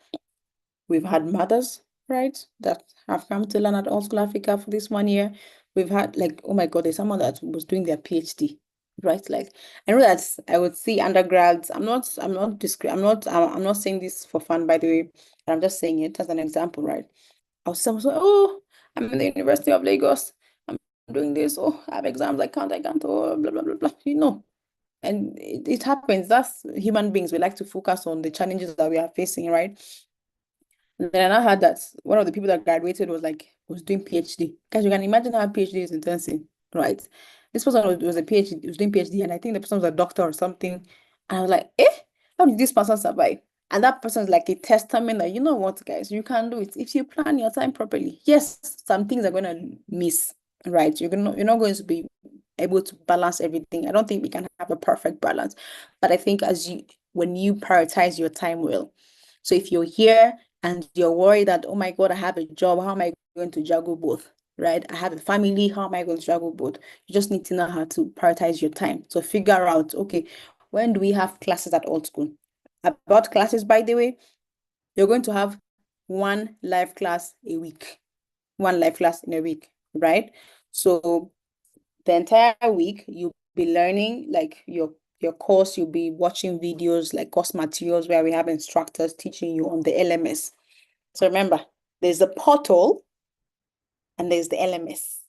We've had mothers, right, that have come to learn at All School Africa for this 1 year. We've had like, oh my God, there's someone that was doing their PhD, right? Like I know that I would see undergrads. I'm not saying this for fun, by the way, but I'm just saying it as an example, right? I was someone say, oh, I'm in the University of Lagos. I'm doing this. Oh, I have exams. I can't. Oh, blah, blah, blah, blah. And it happens. That's human beings. We like to focus on the challenges that we are facing, right? Then I heard that one of the people that graduated was doing PhD. Guys, you can imagine how PhD is intensive, right? This person was a PhD, was doing PhD, and I think the person was a doctor or something. And I was like, how did this person survive? And that person is like a testament that you know what, guys, you can do it if you plan your time properly. Yes, some things are gonna miss, right? You're not going to be able to balance everything. I don't think we can have a perfect balance, but I think when you prioritize your time well. So if you're here and you're worried that, oh my God, I have a job, how am I going to juggle both? Right? I have a family, how am I going to juggle both? You just need to know how to prioritize your time. So figure out, okay, when do we have classes at Old School? About classes, by the way, you're going to have one live class a week, one live class in a week, right? So the entire week you'll be learning like your course, you'll be watching videos like course materials where we have instructors teaching you on the LMS. So remember, there's the portal and there's the LMS.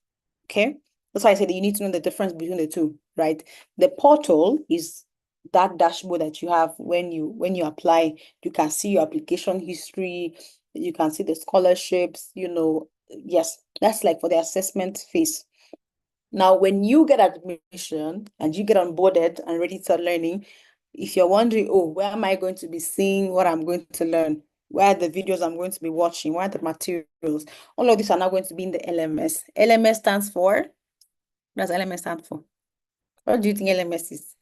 Okay. That's why I said you need to know the difference between the two, right? The portal is that dashboard that you have when you apply. You can see your application history, you can see the scholarships, yes, that's like for the assessment phase. Now, when you get admission and you get onboarded and ready to start learning, if you're wondering, oh, where am I going to be seeing what I'm going to learn? Where are the videos I'm going to be watching? Where are the materials? All of these are now going to be in the LMS. LMS stands for, what does LMS stand for? What do you think LMS is?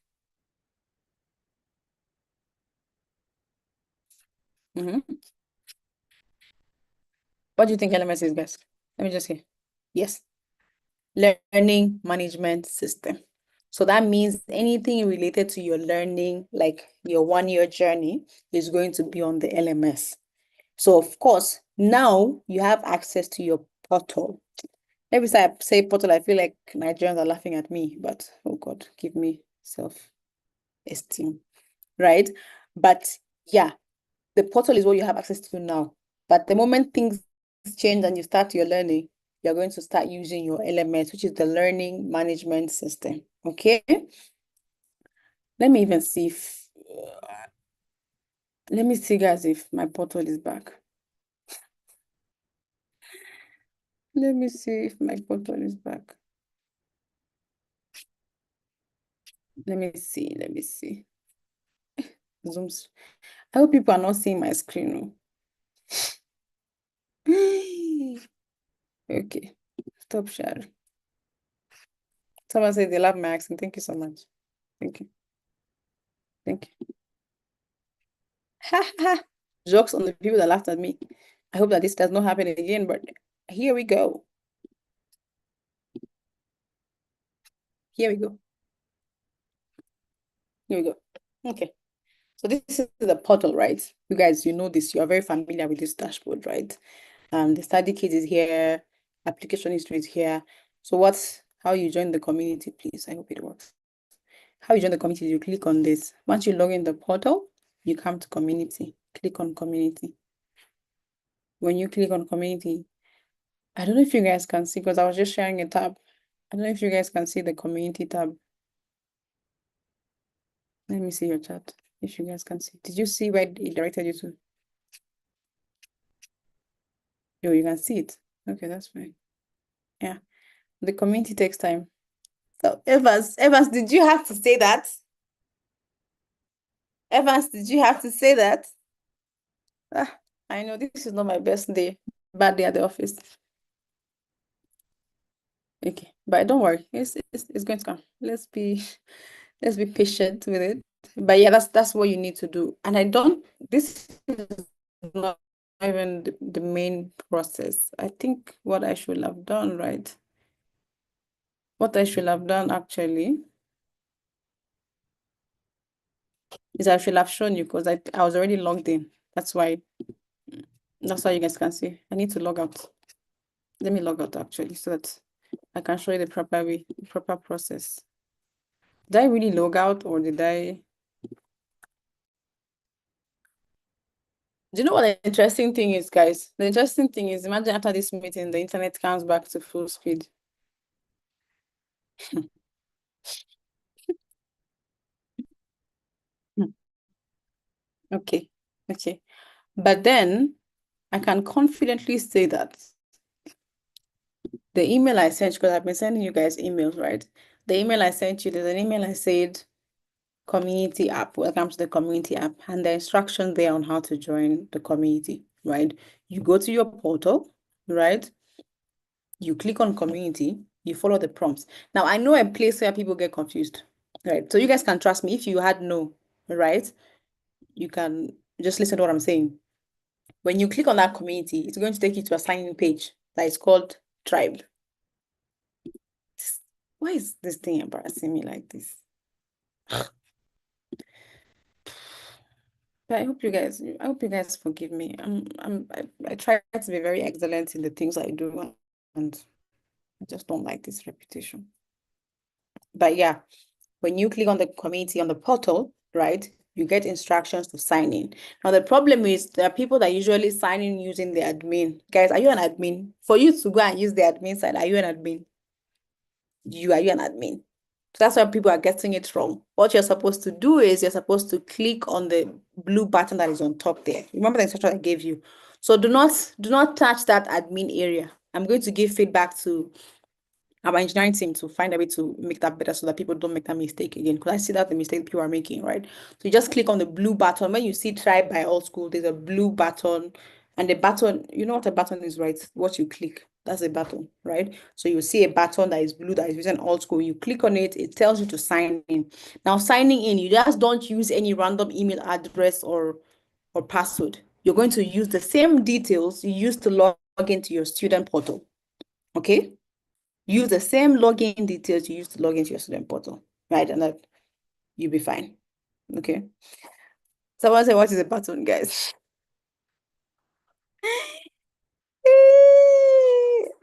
What do you think LMS is, guys? Let me just hear. Yes. Learning management system. So that means anything related to your learning, like your 1 year journey, is going to be on the LMS. So of course, now you have access to your portal. Every time I say portal, I feel like Nigerians are laughing at me, but oh God, give me self-esteem, right? But yeah, the portal is what you have access to now. But the moment things change and you start your learning, you're going to start using your LMS, which is the learning management system. Okay. Let me even see if, let me see, guys, if my portal is back. Let me see if my portal is back. Let me see. Let me see. Zooms. I hope people are not seeing my screen. Oh. Okay. Stop sharing. Someone said they love my accent. Thank you so much. Thank you. Thank you. Ha ha. Jokes on the people that laughed at me. I hope that this does not happen again, but here we go. Here we go. Here we go. Okay. So this is the portal, right? You guys, you know this. You're very familiar with this dashboard, right? The study kit is here. Application history is here. So how you join the community, please? I hope it works. How you join the community, you click on this. Once you log in the portal, you come to community. Click on community. When you click on community, I don't know if you guys can see because I was just sharing a tab. I don't know if you guys can see the community tab. Let me see your chat. If you guys can see. Did you see where it directed you to? Oh, you can see it. Okay, that's fine. Yeah. The community takes time. So Evans, did you have to say that? Evans, did you have to say that? Ah, I know this is not my best day. Bad day at the office. Okay, but don't worry. It's going to come. Let's be patient with it. But yeah, that's what you need to do. And I don't this is not even the main process. I think what I should have done, right? What I should have done actually is I should have shown you because I was already logged in. That's why you guys can see. I need to log out. Let me log out actually so that I can show you the proper way, the proper process. Did I really log out or did I? Do you know what the interesting thing is, guys? The interesting thing is, imagine after this meeting, the internet comes back to full speed. Okay, okay. But then I can confidently say that the email I sent, because I've been sending you guys emails, right? The email I sent you, there's an email I said, community app, welcome to the community app, and the instructions there on how to join the community, right? You go to your portal, right? You click on community, you follow the prompts. Now, I know a place where people get confused, right? So you guys can trust me. If you had no, right? You can just listen to what I'm saying. When you click on that community, it's going to take you to a sign-in page that is called Tribe. Why is this thing embarrassing me like this? But I hope you guys forgive me. I try to be very excellent in the things I do, and I just don't like this reputation. But yeah, when you click on the community on the portal, right, you get instructions to sign in. Now, the problem is there are people that usually sign in using the admin. Guys, are you an admin? For you to go and use the admin side, are you an admin? Are you an admin? So that's why people are getting it wrong. What you're supposed to do is you're supposed to click on the blue button that is on top there. Remember the instruction I gave you. So do not touch that admin area. I'm going to give feedback to our engineering team to find a way to make that better so that people don't make that mistake again. Because I see that the mistake people are making, right? So you just click on the blue button. When you see try by old school, there's a blue button. And the button, you know what a button is, right? What you click. That's a button, right? So you see a button that is blue that is written old school. You click on it, it tells you to sign in. Now, signing in, you just don't use any random email address or password. You're going to use the same details you used to log into your student portal. Okay? Use the same login details you used to log into your student portal, right? And that you'll be fine. Okay. Someone say, what is a button, guys?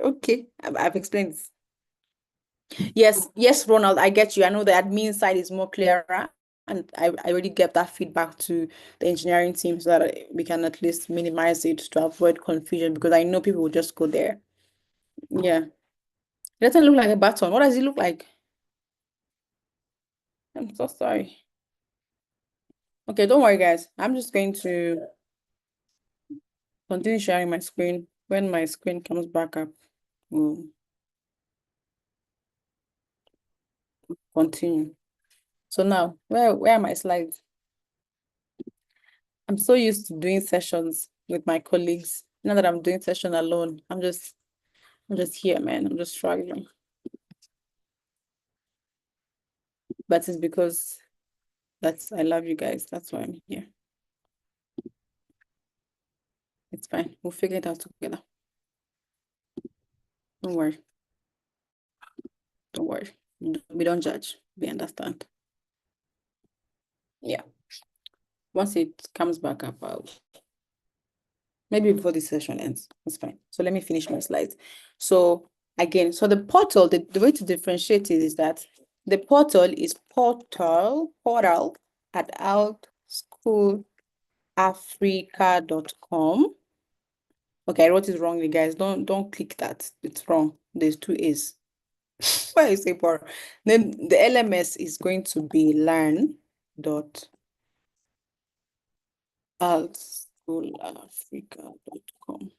Okay, I've explained this. Yes, Ronald, I get you. I know the admin side is more clearer, and I already get that feedback to the engineering team so that we can at least minimize it to avoid confusion because I know people will just go there. Yeah. It doesn't look like a button. What does it look like? I'm so sorry. Okay, don't worry, guys. I'm just going to continue sharing my screen. When my screen comes back up, we'll continue. So now, where are my slides? I'm so used to doing sessions with my colleagues. Now that I'm doing session alone, I'm just here, man. I'm just struggling. But it's because I love you guys. That's why I'm here. It's fine. We'll figure it out together. Don't worry. Don't worry. We don't judge. We understand. Yeah. Once it comes back up, maybe before this session ends. It's fine. So let me finish my slides. So again, so the portal, the way to differentiate it is that the portal is portal at outschoolafrica.com. Okay, I wrote it wrongly, guys. Don't click that. It's wrong. There's two A's. Why you say portal? Then the LMS is going to be learn.outschoolafrica.com.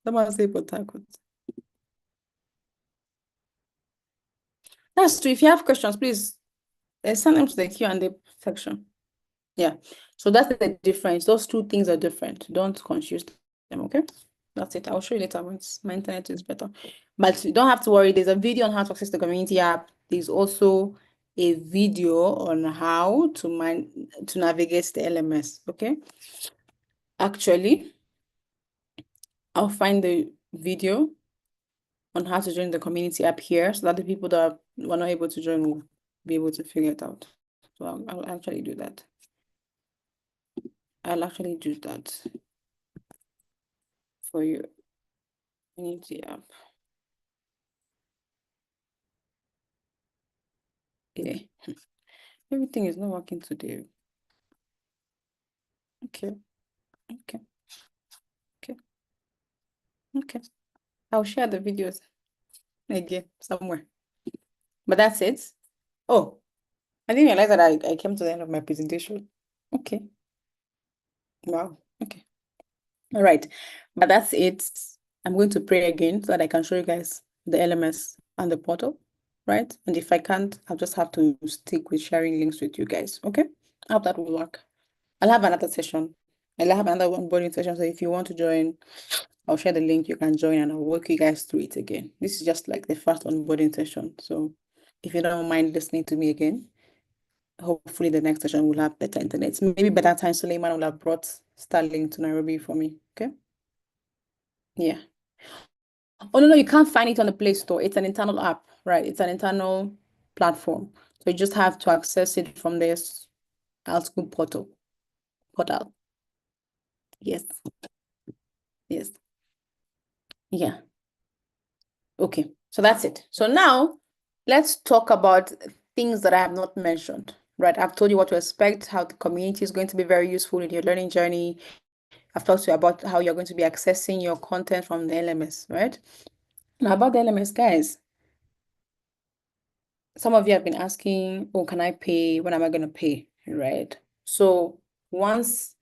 Someone say Port Harcourt. That's true. If you have questions, please send them to the Q&A section. Yeah. So that's the difference. Those two things are different. Don't confuse them, okay? That's it. I'll show you later once my internet is better. But you don't have to worry. There's a video on how to access the community app. There's also a video on how to navigate the LMS, okay? Actually, I'll find the video on how to join the community app here so that the people that were not able to join will be able to figure it out. So I'll actually do that. I'll actually do that for you. Community app. Okay. Everything is not working today. Okay. Okay. Okay. Okay. I'll share the videos again somewhere. But that's it. Oh, I didn't realize that I came to the end of my presentation. Okay. Wow. Okay. All right. But that's it. I'm going to pray again so that I can show you guys the LMS and the portal, right? And if I can't, I'll just have to stick with sharing links with you guys. Okay? I hope that will work. I'll have another session. I'll have another onboarding session. So if you want to join, I'll share the link. You can join and I'll walk you guys through it again. This is just like the first onboarding session. So if you don't mind listening to me again, hopefully the next session will have better internet. Maybe by that time, Suleiman will have brought Starlink to Nairobi for me. Okay? Yeah. Oh, no, you can't find it on the Play Store. It's an internal app, right? It's an internal platform. So you just have to access it from this Outschool portal. Yes. Yes. Yeah. Okay. So that's it. So now let's talk about things that I have not mentioned, right? I've told you what to expect, how the community is going to be very useful in your learning journey. I've talked to you about how you're going to be accessing your content from the LMS, right? Now about the LMS, guys, some of you have been asking, oh, can I pay? When am I going to pay? Right? So once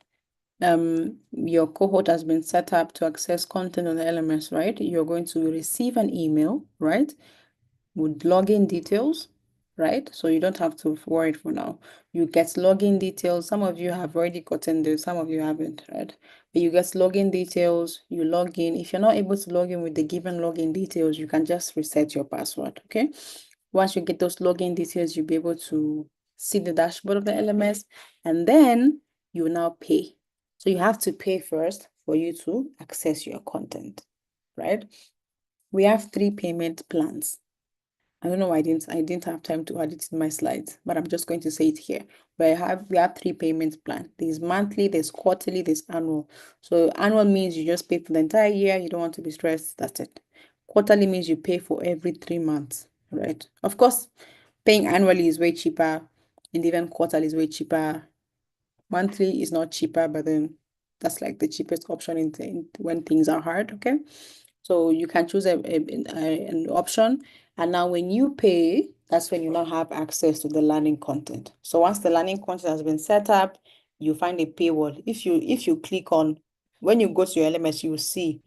your cohort has been set up to access content on the LMS, right? You're going to receive an email, right? With login details, right? So you don't have to worry for now. You get login details. Some of you have already gotten those, some of you haven't, right? But you get login details, you log in. If you're not able to log in with the given login details, you can just reset your password, okay? Once you get those login details, you'll be able to see the dashboard of the LMS, and then you now pay. So you have to pay first for you to access your content, right? We have 3 payment plans. I don't know why I didn't have time to add it in my slides, but I'm just going to say it here. We have 3 payment plans. There's monthly, there's quarterly, there's annual. So annual means you just pay for the entire year, you don't want to be stressed, that's it. Quarterly means you pay for every 3 months, right? Of course, paying annually is way cheaper, and even quarterly is way cheaper. Monthly is not cheaper, but then that's like the cheapest option in when things are hard, okay? So you can choose an option. And now when you pay, that's when you now have access to the learning content. So once the learning content has been set up, you find a paywall. If you click on, when you go to your LMS, you will see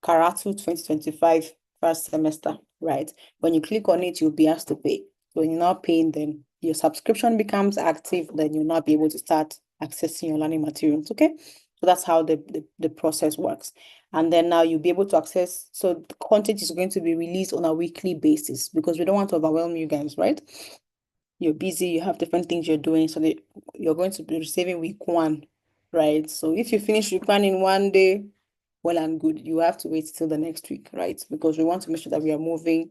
Karatu 2025 first semester, right? When you click on it, you'll be asked to pay. So when you're not paying, then your subscription becomes active, then you'll not be able to start accessing your learning materials, okay? So that's how the process works. And then now you'll be able to access, so the content is going to be released on a weekly basis because we don't want to overwhelm you guys, right? You're busy, you have different things you're doing, so you're going to be receiving week 1, right? So if you finish week 1 in 1 day, well and good. You have to wait till the next week, right? Because we want to make sure that we are moving.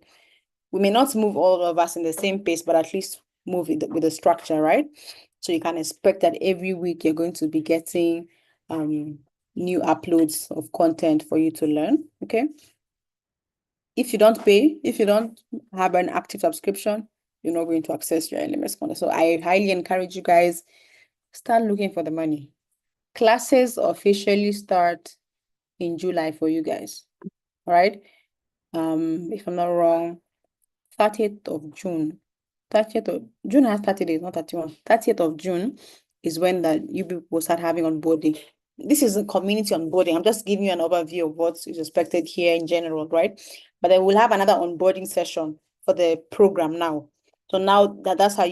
We may not move all of us in the same pace, but at least move with the structure, right? So you can expect that every week you're going to be getting new uploads of content for you to learn, okay? If you don't pay, if you don't have an active subscription, you're not going to access your LMS content. So I highly encourage you guys, start looking for the money. Classes officially start in July for you guys, all right? If I'm not wrong, 30th of June. 30th of June has 30 days, not 31. 30th of June is when that you will start having onboarding. This is a community onboarding. I'm just giving you an overview of what is expected here in general, right? But then we'll have another onboarding session for the program now. So now that's how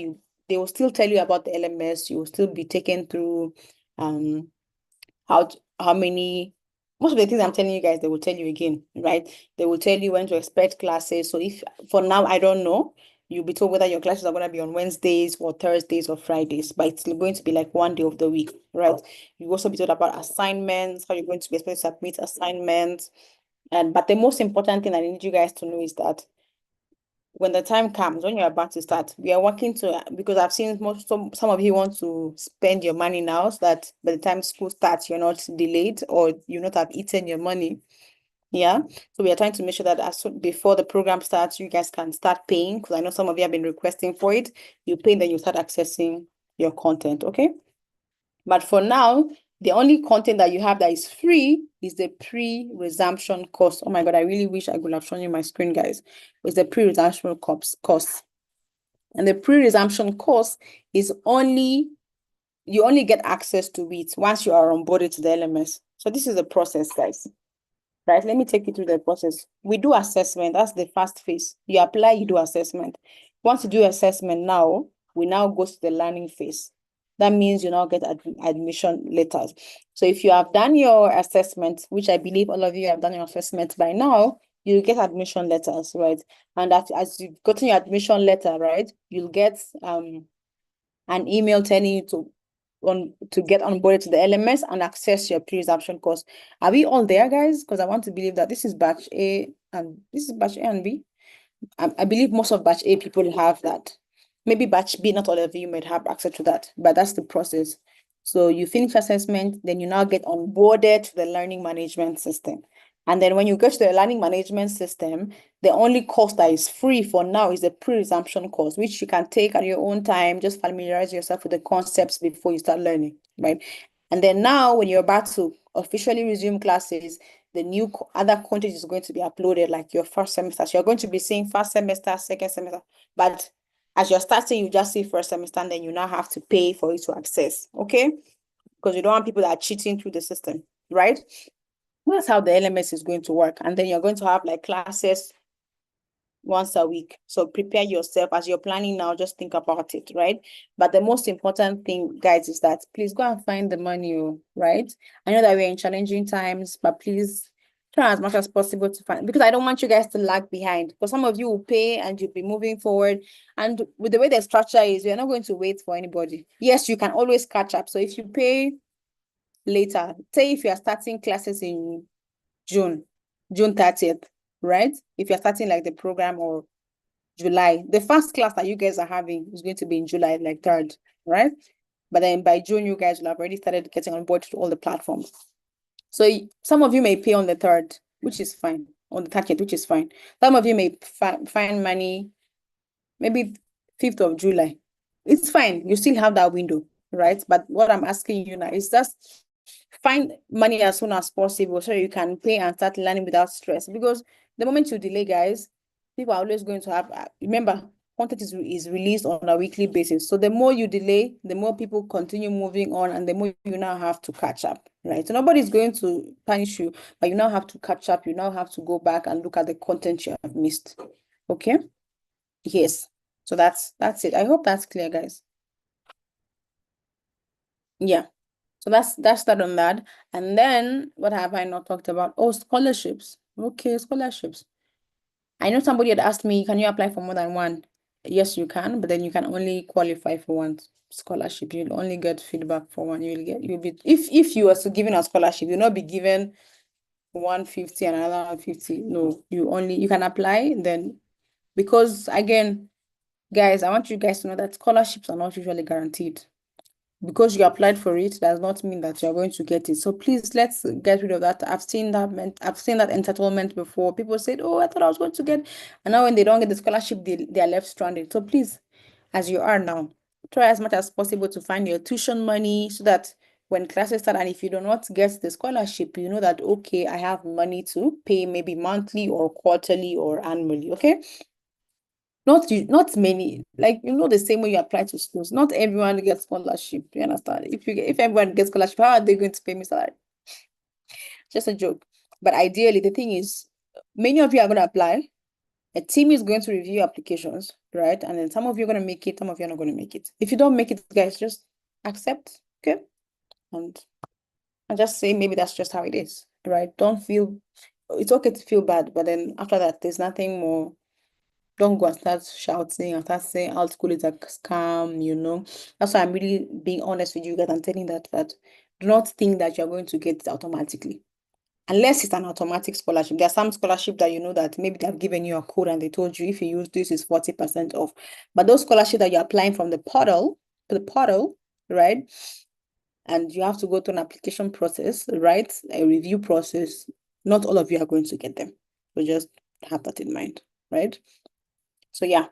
they will still tell you about the LMS. You will still be taken through how many, most of the things I'm telling you guys, they will tell you again, right? They will tell you when to expect classes. So if for now, I don't know, you'll be told whether your classes are going to be on Wednesdays or Thursdays or Fridays, but it's going to be like one day of the week, right? You also be told about assignments, how you're going to be expected to submit assignments. But the most important thing I need you guys to know is that when the time comes, when you're about to start, we are working to, because I've seen some of you want to spend your money now so that by the time school starts, you're not delayed or you not have eaten your money. Yeah. So we are trying to make sure that before the program starts, you guys can start paying, because I know some of you have been requesting for it. You pay, then you start accessing your content. Okay. But for now, the only content that you have that is free is the pre-resumption course. Oh my God, I really wish I could have shown you my screen, guys. It's the pre-resumption course. And the pre-resumption course is you only get access to it once you are onboarded to the LMS. So this is the process, guys. Right, let me take you through the process. We do assessment. That's the first phase. You apply, you do assessment. Once you do assessment now, we now go to the learning phase. That means you now get admission letters. So if you have done your assessment, which I believe all of you have done your assessment by now, you'll get admission letters, right? And as you've gotten your admission letter, right, you'll get an email telling you to get onboarded to the LMS and access your pre-resumption course. Are we all there, guys? Because I want to believe that this is batch A and this is batch A and B. I believe most of batch A people have that. Maybe batch B, not all of you might have access to that, but that's the process. So you finish assessment, then you now get onboarded to the learning management system. And then when you get to the learning management system, the only course that is free for now is the pre-resumption course, which you can take at your own time, just familiarize yourself with the concepts before you start learning, right? And then now when you're about to officially resume classes, the new other content is going to be uploaded, like your first semester. So you're going to be seeing first semester, second semester, but as you're starting, you just see first semester, and then you now have to pay for it to access, okay? Because you don't want people that are cheating through the system, right? That's how the LMS is going to work. And then you're going to have like classes once a week. So prepare yourself as you're planning now, just think about it, right? But the most important thing, guys, is that please go and find the money, right? I know that we're in challenging times, but please try as much as possible to find, because I don't want you guys to lag behind. Because some of you will pay and you'll be moving forward. And with the way the structure is, we're not going to wait for anybody. Yes, you can always catch up. So if you pay later, say if you are starting classes in June 30th, right? If you're starting like the program, or July, the first class that you guys are having is going to be in July, like 3rd, right? But then by June, you guys will have already started getting on board to all the platforms. So some of you may pay on the 3rd, which is fine, on the 30th, which is fine. Some of you may find money maybe 5th of July. It's fine. You still have that window, right? But what I'm asking you now is just find money as soon as possible so you can pay and start learning without stress. Because the moment you delay, guys, people are always going to have, remember, content is released on a weekly basis. So the more you delay, the more people continue moving on, and the more you now have to catch up, right? So nobody's going to punish you, but you now have to catch up. You now have to go back and look at the content you have missed. Okay? Yes. So that's it. I hope that's clear, guys. Yeah. So that's that on that. And then what have I not talked about? Oh, scholarships. Okay, scholarships. I know somebody had asked me, can you apply for more than one? Yes, you can, but then you can only qualify for one scholarship. You'll only get feedback for one. You'll be if you were to given a scholarship, you'll not be given 150 and another 150. No, you can apply then, because again, guys, I want you guys to know that scholarships are not usually guaranteed. Because you applied for it does not mean that you're going to get it. So please, let's get rid of that. I've seen that entitlement before. People said, oh, I thought I was going to get, and now when they don't get the scholarship, they are left stranded. So please, as you are now, try as much as possible to find your tuition money, so that when classes start, and if you do not get the scholarship, you know that, okay, I have money to pay maybe monthly or quarterly or annually, okay? Not many, like, the same way you apply to schools. Not everyone gets scholarship. You understand? If everyone gets scholarship, how are they going to pay me salary? Just a joke. But ideally, the thing is, many of you are going to apply. A team is going to review applications, right? And then some of you are going to make it, some of you are not going to make it. If you don't make it, guys, just accept, okay? And just say maybe that's just how it is, right? Don't feel, it's okay to feel bad, but then after that, there's nothing more. Don't go and start shouting and start saying how school is a scam, you know. That's why I'm really being honest with you guys and telling that do not think that you're going to get it automatically. Unless it's an automatic scholarship. There are some scholarship that you know that maybe they've given you a code and they told you if you use this is 40% off. But those scholarships that you're applying from the portal, right? And you have to go through an application process, right? A review process. Not all of you are going to get them. So just have that in mind, right? So yeah,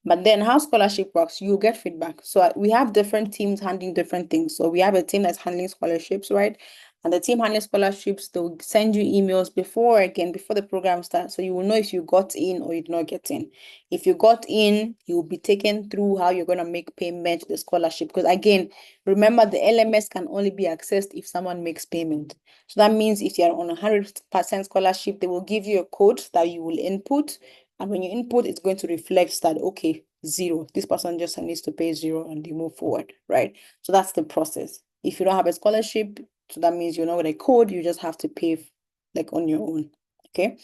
but then how scholarship works, you get feedback. So we have different teams handling different things. So we have a team that's handling scholarships, right? And the team handling scholarships, they'll send you emails before the program starts. So you will know if you got in or you did not get in. If you got in, you'll be taken through how you're going to make payment to the scholarship. Because again, remember the LMS can only be accessed if someone makes payment. So that means if you're on 100% scholarship, they will give you a code that you will input. And when you input, it's going to reflect that, okay, zero. This person just needs to pay zero and they move forward, right? So that's the process. If you don't have a scholarship, so that means you're not with a code, you just have to pay like on your own. Okay.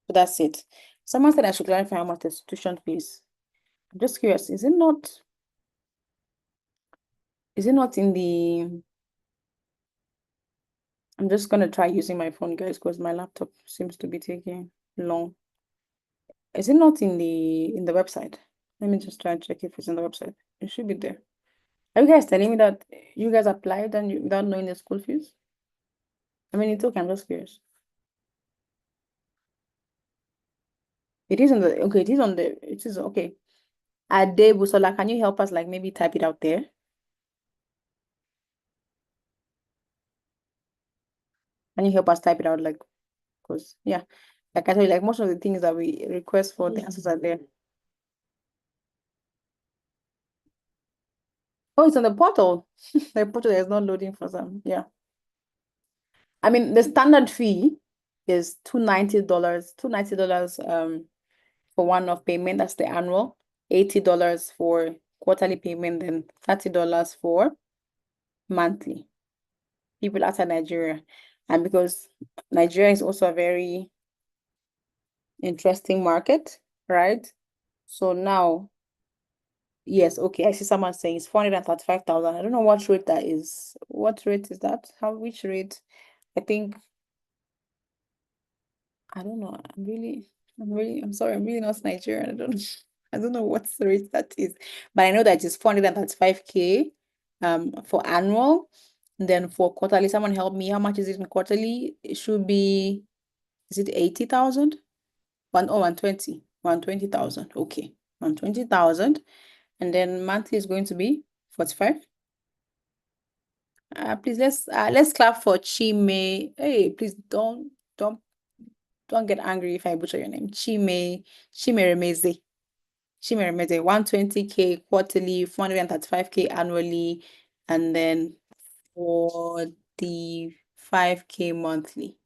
So that's it. Someone said I should clarify how much the tuition fees. I'm just curious, is it not in the I'm just gonna try using my phone, guys, because my laptop seems to be taking long. Is it not in the website? Let me just try and check if it's in the website. It should be there. Are you guys telling me that you guys applied and without knowing the school fees? I mean, it's okay. I'm just curious. It is on the okay. It is on the. It is okay. Ade Busola, can you help us? Like maybe type it out there. Can you help us type it out? Like, because yeah, like I told you, like most of the things that we request for, the answers are there. Oh, it's on the portal. The portal is not loading for some. Yeah. I mean, the standard fee is $290, $290 for one-off payment. That's the annual. $80 for quarterly payment, then $30 for monthly. People outside Nigeria. And because Nigeria is also a very interesting market, right? So now, yes, okay, I see someone saying it's 435,000. I don't know what rate that is. What rate is that? Which rate? I think I don't know. I'm sorry, I'm really not Nigerian. I don't know what rate that is. But I know that it's 435K for annual. And then for quarterly, someone help me. How much is it in quarterly? It should be, is it 80,000? 120,000. Okay. 120,000. And then monthly is going to be 45. Please let's clap for Chime. Hey, please don't get angry if I butcher your name. Chimeremeze. Chimeremeze, 120K quarterly, 435K annually, and then 45K monthly.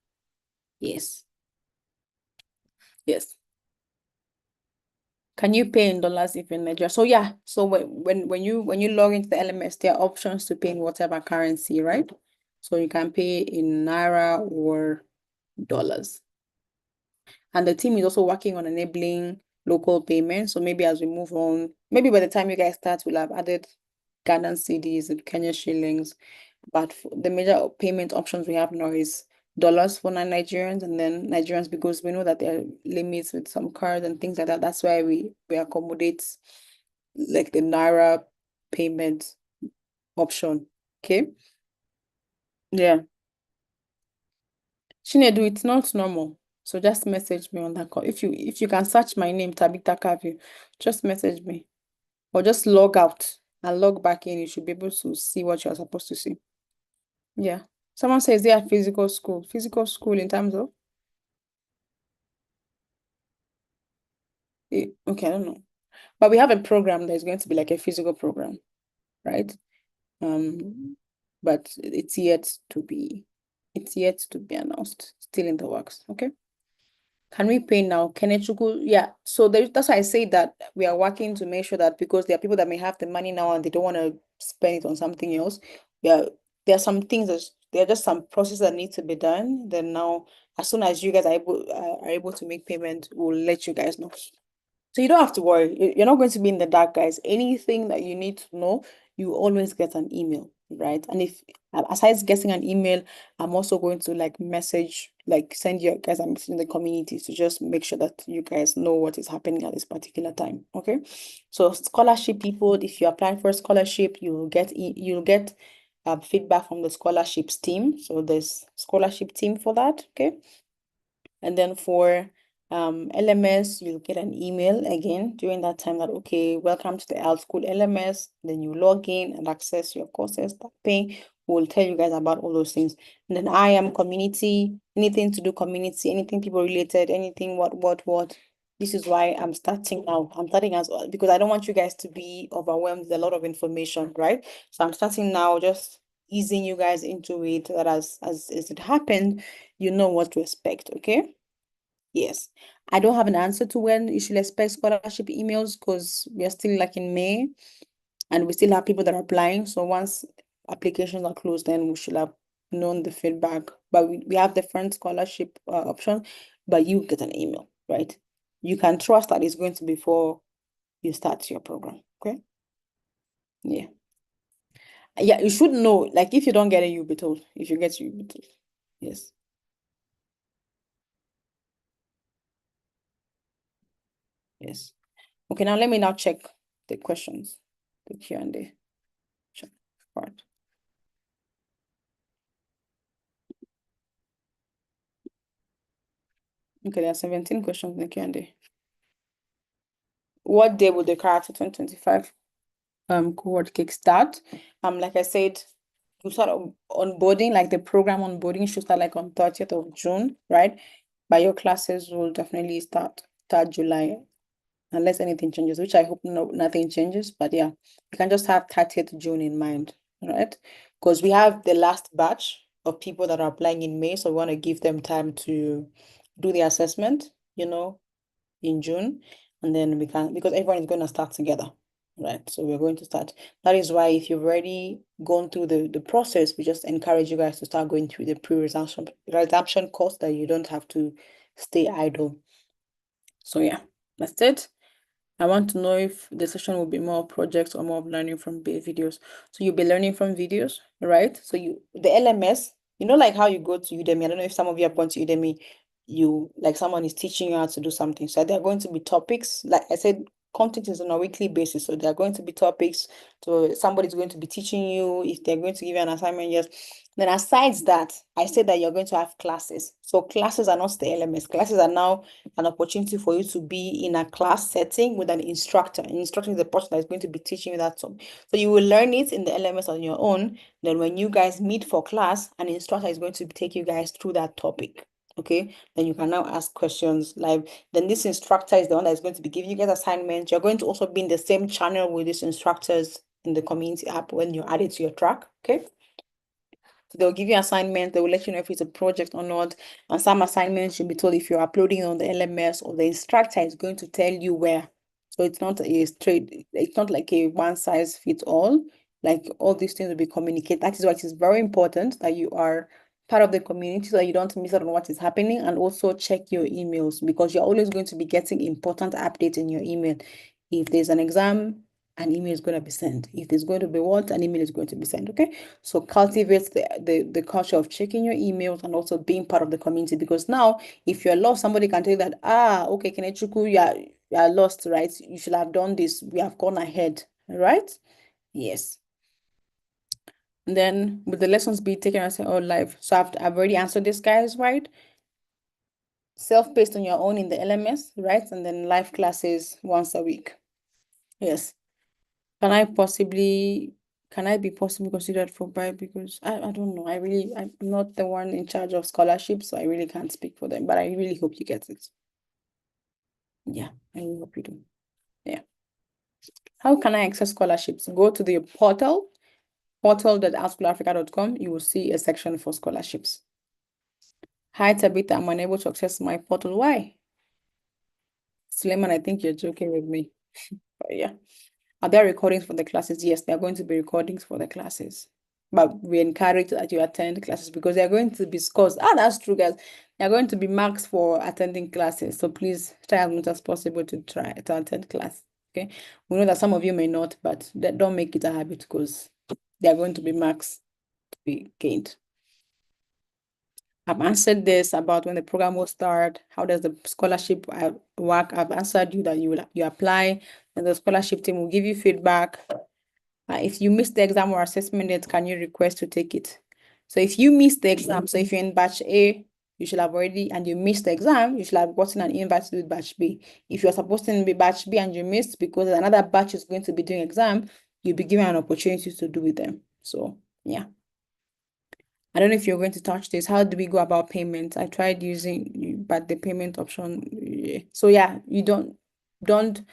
Yes. Yes. Can you pay in dollars if in Nigeria? So yeah, so when you log into the LMS, there are options to pay in whatever currency, right? So you can pay in Naira or dollars. And the team is also working on enabling local payments. So maybe as we move on, maybe by the time you guys start, we'll have added Ghanaian cedis and Kenya shillings. But the major payment options we have now is dollars for non-Nigerians and then Nigerians, because we know that there are limits with some cards and things like that. That's why we accommodate like the Naira payment option. Okay. Yeah. Chinedu, it's not normal. So just message me on that call. If you can search my name, Tabitha Kavi, just message me. Or just log out and log back in. You should be able to see what you're supposed to see. Yeah. Someone says they are physical school. Physical school in terms of okay, I don't know. But we have a program that is going to be like a physical program, right? But it's yet to be announced. Still in the works. Okay. Can we pay now? Kenechukwu, yeah. So that's why I say that we are working to make sure that, because there are people that may have the money now and they don't want to spend it on something else. Yeah, there are some things that there are just some processes that need to be done. Then now, as soon as you guys are able to make payment, we'll let you guys know. So you don't have to worry. You're not going to be in the dark, guys. Anything that you need to know, you always get an email, right? And if aside getting an email, I'm also going to like message, like send you guys a message in the community to just make sure that you guys know what is happening at this particular time. Okay. So scholarship people, if you apply for a scholarship, you'll get feedback from the scholarships team. So there's scholarship team for that. Okay. And then for LMS, you'll get an email again during that time that, okay, welcome to the Alt School LMS. Then you log in and access your courses, start paying. We'll tell you guys about all those things. And then I am community, anything to do community, anything people related, anything what. This is why I'm starting now. I'm starting as well because I don't want you guys to be overwhelmed with a lot of information, right? So I'm starting now, just easing you guys into it, that as it happened, you know what to expect, okay? Yes. I don't have an answer to when you should expect scholarship emails because we are still like in May and we still have people that are applying. So once applications are closed, then we should have known the feedback. But we have different scholarship options, but you get an email, right? You can trust that it's going to be before you start your program, okay? Yeah. Yeah, you should know. Like if you don't get it, you'll be told. If you get it, you'll be told. Yes. Yes. Okay, now let me now check the questions, the Q&A. Check part. Okay, there are 17 questions in the Q&A. What day would the Karatu 2025 cohort kick start? Like I said, you start onboarding, like the program onboarding should start like on 30th of June, right? But your classes will definitely start July, unless anything changes, which I hope nothing changes. But yeah, you can just have 30th June in mind, right? Because we have the last batch of people that are applying in May, so we want to give them time to do the assessment, in June, and then we can, because everyone is going to start together, right? So we're going to start. That is why if you've already gone through the process, we just encourage you guys to start going through the pre-resumption course, that you don't have to stay idle. So yeah, that's it. I want to know if the session will be more of projects or more of learning from videos. So you'll be learning from videos, right? So the LMS, like how you go to Udemy. I don't know if some of you have gone to Udemy, like someone is teaching you how to do something. So there are going to be topics. Like I said, content is on a weekly basis. So there are going to be topics. So somebody's going to be teaching you. If they're going to give you an assignment, yes. Then aside that, I said that you're going to have classes. So classes are not the LMS. Classes are now an opportunity for you to be in a class setting with an instructor. An instructor is the person that is going to be teaching you that topic. So you will learn it in the LMS on your own. Then when you guys meet for class, an instructor is going to take you guys through that topic. Okay, then you can now ask questions live. Then this instructor is the one that is going to be giving you guys assignments. You're going to also be in the same channel with these instructors in the community app when you add it to your track. Okay. So they'll give you assignments, they will let you know if it's a project or not. And some assignments you'll be told if you're uploading on the LMS, or the instructor is going to tell you where. So it's not it's not like a one size fits all. Like all these things will be communicated. That is why it is very important that you are part of the community so that you don't miss out on what is happening, and also check your emails, because you're always going to be getting important updates in your email. If there's an exam, an email is going to be sent. If there's going to be what, an email is going to be sent. Okay. So cultivate the culture of checking your emails and also being part of the community, because now if you're lost, somebody can tell you that, okay, Kenechukwu, you are lost, right? You should have done this. We have gone ahead, right? Yes. And then with the lessons be taken as all live. So I've already answered this, guys, right? Self-paced on your own in the LMS, right? And then live classes once a week. Yes. Can I be possibly considered for buy? Because I don't know. I'm not the one in charge of scholarships, so I really can't speak for them. But I really hope you get it. Yeah, I really hope you do. Yeah. How can I access scholarships? Go to the portal.outschoolafrica.com. You will see a section for scholarships. Hi Tabitha, I'm unable to access my portal. Why? Suleiman, I think you're joking with me. But yeah. Are there recordings for the classes? Yes, there are going to be recordings for the classes. But we encourage that you attend classes because they are going to be scores. Ah, that's true, guys. There are going to be marks for attending classes. So please try as much as possible to try to attend class. Okay. We know that some of you may not, but don't make it a habit because there are going to be marks to be gained. I've answered this about when the program will start. How does the scholarship work? I've answered you that you apply, and the scholarship team will give you feedback. If you miss the exam or assessment, then can you request to take it? So if you miss the exam, so if you're in batch A, you should have already, and you missed the exam, you should have gotten an invite to do batch B. If you're supposed to be batch B and you missed because another batch is going to be doing exam, you'll be given an opportunity to do with them. So yeah. I don't know if you're going to touch this. How do we go about payment? I tried using, but the payment option. Yeah. So yeah, you don't don't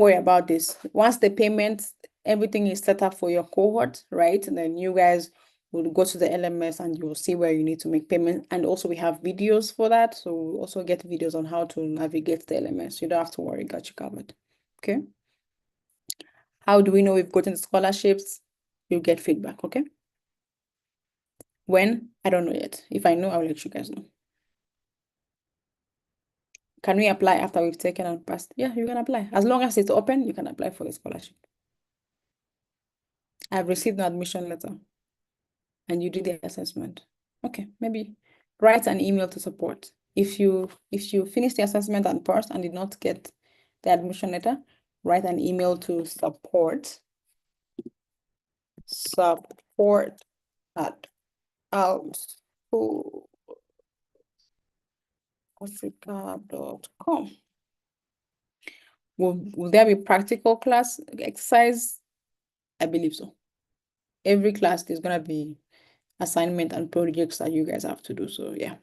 worry about this. Once the payment, everything is set up for your cohort, right? And then you guys will go to the LMS and you'll see where you need to make payment. And also we have videos for that. So we'll also get videos on how to navigate the LMS. You don't have to worry, got you covered. Okay. How do we know we've gotten scholarships? You get feedback, okay? When? I don't know yet. If I know, I'll let you guys know. Can we apply after we've taken and passed? Yeah, you can apply. As long as it's open, you can apply for the scholarship. I've received an admission letter and you did the assessment. Okay, maybe write an email to support. If you finish the assessment and passed and did not get the admission letter, write an email to support at outschoolafrica.com. Will there be practical class exercise? I believe so. Every class there's gonna be assignment and projects that you guys have to do. So yeah.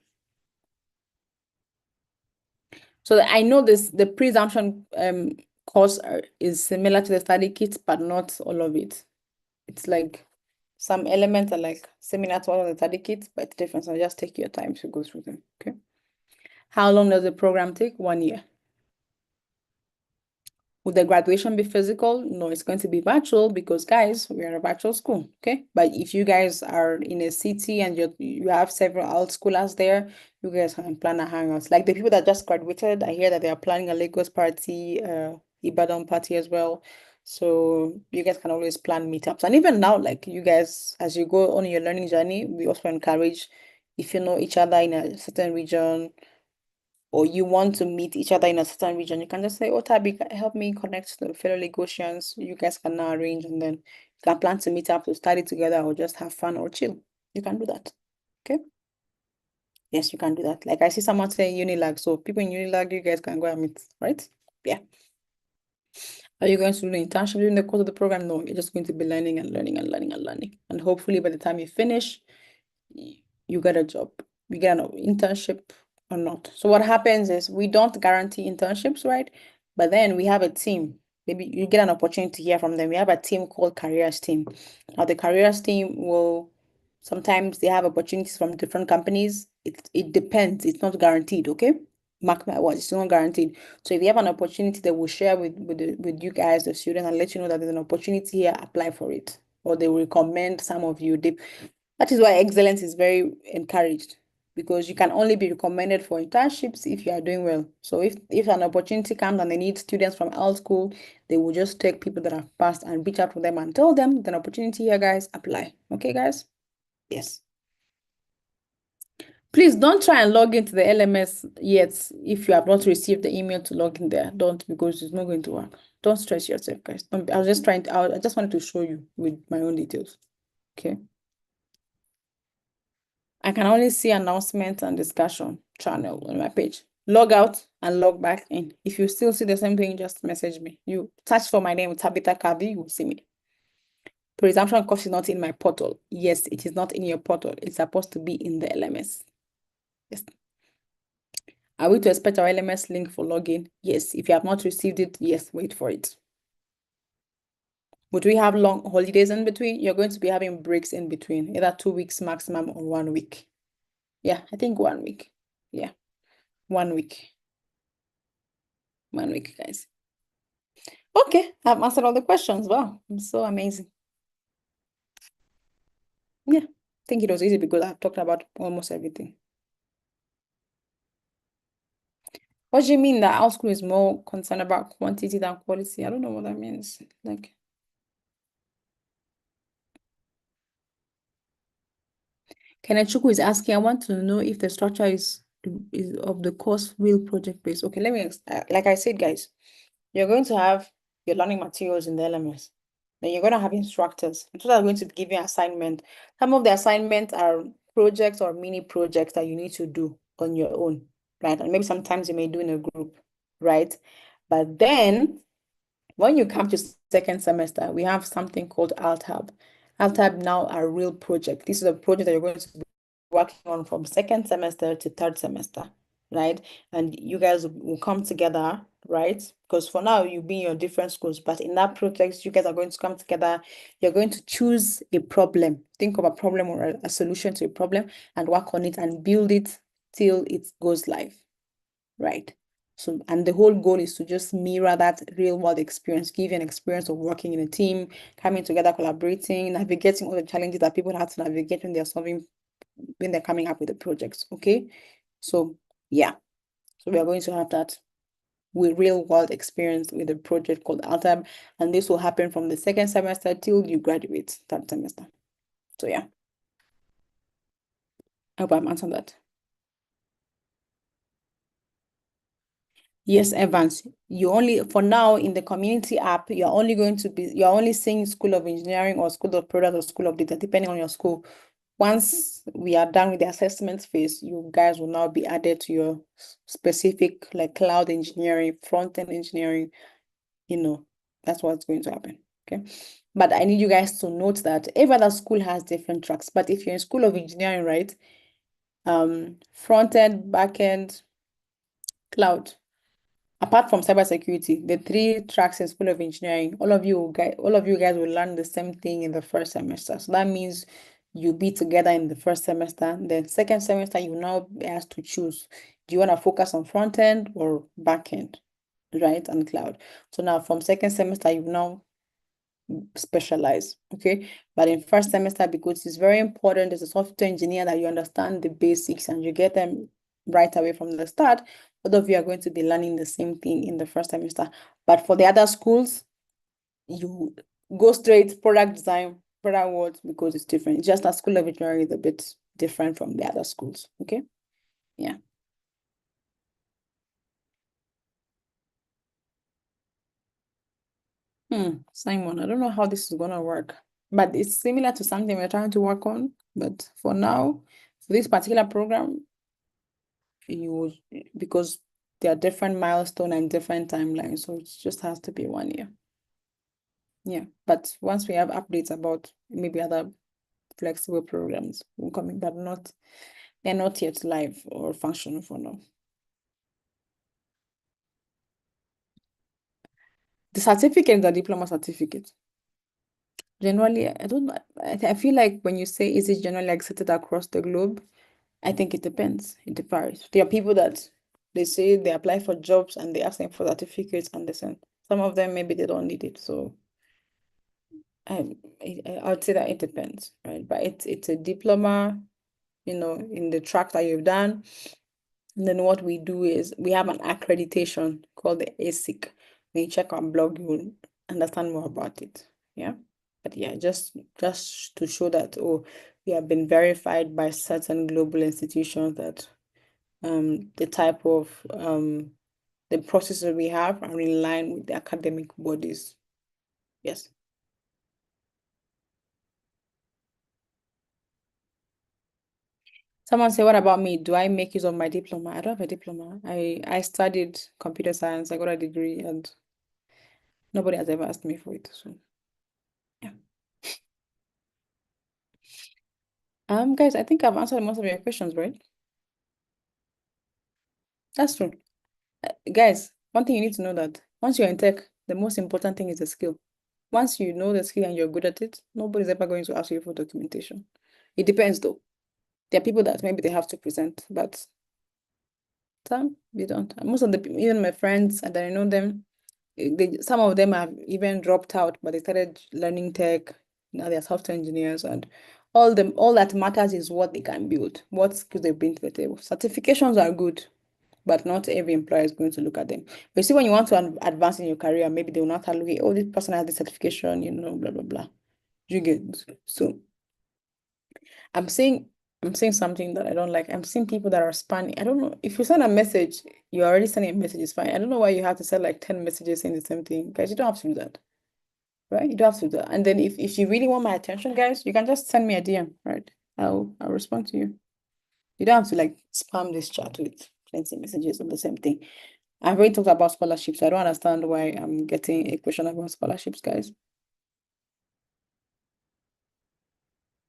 So I know the presumption course is similar to the study kit, but not all of it. It's like some elements are like similar to all of the study kits, but it's different. So just take your time to go through them. Okay. How long does the program take? 1 year. Would the graduation be physical? No, it's going to be virtual because, guys, we are a virtual school, okay? But if you guys are in a city and you have several alt schoolers there, you guys can plan a hangouts. Like the people that just graduated, I hear that they are planning a Lagos party, Ibadan party as well. So you guys can always plan meetups. And even now, like you guys, as you go on your learning journey, we also encourage if you know each other in a certain region, or you want to meet each other in a certain region, you can just say, oh, Tabi, help me connect to the fellow Lagosians. You guys can now arrange and then you can plan to meet up to study together or just have fun or chill. You can do that. Okay? Yes, you can do that. Like I see someone saying Unilag. So people in Unilag, you guys can go and meet, right? Yeah. Are you going to do an internship during the course of the program? No, you're just going to be learning and learning and learning and learning. And hopefully by the time you finish, you get a job, you get an internship or not. So what happens is we don't guarantee internships, right? But then we have a team. Maybe you get an opportunity to hear from them. We have a team called careers team. Now the careers team will sometimes they have opportunities from different companies. It depends. It's not guaranteed, okay? Mark my words, it's not guaranteed. So if you have an opportunity, they will share with you guys, the students, and let you know that there's an opportunity here, apply for it. Or they will recommend some of you. That is why excellence is very encouraged because you can only be recommended for internships if you are doing well. So if an opportunity comes and they need students from our school, they will just take people that have passed and reach out to them and tell them the opportunity here, guys, apply. Okay, guys? Yes. Please don't try and log into the LMS yet if you have not received the email to log in there. Don't, because it's not going to work. Don't stress yourself, guys. I was just trying to, I just wanted to show you with my own details. Okay. I can only see announcement and discussion channel on my page. Log out and log back in. If you still see the same thing, just message me. You search for my name, Tabitha Kavi, you will see me. Presumption course is not in my portal. Yes, it is not in your portal. It's supposed to be in the LMS. Yes. Are we to expect our LMS link for login? Yes. If you have not received it, yes, wait for it. Would we have long holidays in between? You're going to be having breaks in between, either 2 weeks maximum or 1 week. Yeah, I think 1 week. Yeah, 1 week. 1 week, guys. Okay, I've answered all the questions. Wow, I'm so amazing. Yeah, I think it was easy because I've talked about almost everything. What do you mean that our school is more concerned about quantity than quality? I don't know what that means. Like, Kennechuku is asking, I want to know if the structure is of the course real project based. Okay, let me, like I said, guys, you're going to have your learning materials in the LMS. Then you're going to have instructors. Instructors are going to give you assignment. Some of the assignments are projects or mini projects that you need to do on your own, right? And maybe sometimes you may do in a group, right? But then when you come to second semester, we have something called ALTAB. ALTAB now are real project. This is a project that you're going to be working on from second semester to third semester, right? And you guys will come together, right? Because for now you'll be in your different schools, but in that project, you guys are going to come together. You're going to choose a problem, think of a problem or a solution to a problem, and work on it and build it till it goes live, right? So, and the whole goal is to just mirror that real world experience, give you an experience of working in a team, coming together, collaborating, navigating all the challenges that people have to navigate when they're solving, when they're coming up with the projects. Okay. So, yeah. So we are going to have that with real world experience with a project called ALTAB. And this will happen from the second semester till you graduate that semester. So, yeah. I hope I'm answering that. Yes, Evans, you only, for now in the community app, you're only seeing School of Engineering or School of Product or School of Data, depending on your school. Once we are done with the assessment phase, you guys will now be added to your specific, like cloud engineering, front-end engineering, that's what's going to happen. Okay. But I need you guys to note that every other school has different tracks. But if you're in School of Engineering, right? Front-end, back-end, cloud. Apart from cybersecurity, the three tracks in School of Engineering, all of you guys will learn the same thing in the first semester. So that means you'll be together in the first semester. Then second semester, you now be asked to choose. Do you want to focus on front end or back end, right? And cloud. So now from second semester, you now specialize, okay? But in first semester, because it's very important as a software engineer that you understand the basics and you get them right away from the start, both of you are going to be learning the same thing in the first semester. But for the other schools, you go straight product design, product world, because it's different. Just that School of Engineering is a bit different from the other schools, okay? Yeah. Simon, I don't know how this is gonna work, but it's similar to something we're trying to work on. But for now, for this particular program, you because there are different milestone and different timelines, so it just has to be 1 year. Yeah, but once we have updates about maybe other flexible programs, we'll come in, but they're not yet live or functional for now. The certificate, the diploma certificate. Generally, I don't know. I feel like when you say is it generally accepted across the globe, I think it depends. It varies. There are people that they say they apply for jobs and they ask them for certificates and they send. Some of them maybe they don't need it. So I would say that it depends, right? But it's a diploma, in the track that you've done. And then what we do is we have an accreditation called the ASIC. When you check our blog, you will understand more about it. Yeah. But yeah, just to show that, oh, we have been verified by certain global institutions that the type of the processes we have are in line with the academic bodies. Yes. Someone say, what about me? Do I make use of my diploma? I don't have a diploma. I studied computer science. I got a degree and nobody has ever asked me for it. So yeah. Guys, I think I've answered most of your questions, right? That's true. Guys, one thing you need to know that once you're in tech, the most important thing is the skill. Once you know the skill and you're good at it, nobody's ever going to ask you for documentation. It depends though. There are people that maybe they have to present, but Some they don't. Most of the even my friends and I know them, some of them have even dropped out, but they started learning tech. Now they're software engineers, and all that matters is what they can build, what skills they bring to the table. Certifications are good, but not every employer is going to look at them. But you see, when you want to advance in your career, maybe they will not look at, oh, this person has the certification, blah blah blah. You get so I'm saying I'm saying something that I don't like. I'm seeing people that are spamming. I don't know if you send a message, you're already sending a message, it's fine. I don't know why you have to send like 10 messages saying the same thing. Guys, you don't have to do that. Right? You don't have to do that. And then if you really want my attention, guys, you can just send me a DM, right? I'll respond to you. You don't have to like spam this chat with plenty of messages on the same thing. I've already talked about scholarships. I don't understand why I'm getting a question about scholarships, guys.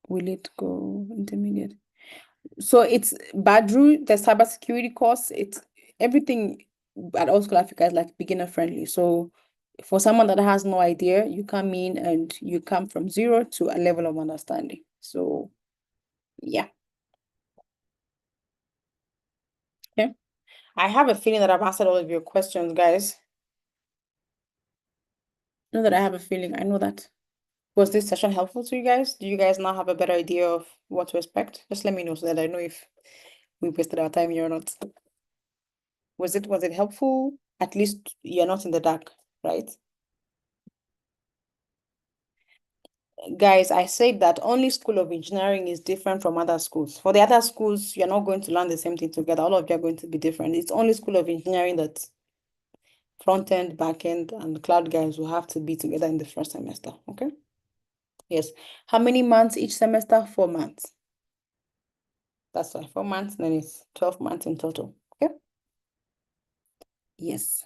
Will it go intermediate? So it's Badru, the cybersecurity course. It's everything at all School Africa is like beginner friendly. So for someone that has no idea, you come in and you come from zero to a level of understanding. So yeah. Okay. I have a feeling that I've answered all of your questions, guys. Know that I have a feeling. I know that. Was this session helpful to you guys? Do you guys now have a better idea of what to expect? Just let me know so that I know if we wasted our time here or not. Was it helpful? At least you're not in the dark, right? Guys, I said that only School of Engineering is different from other schools. For the other schools, you're not going to learn the same thing together. All of you are going to be different. It's only School of Engineering that front end, back end, and cloud guys will have to be together in the first semester. Okay? Yes. How many months each semester? 4 months. That's why 4 months, then it's 12 months in total. Okay? Yes.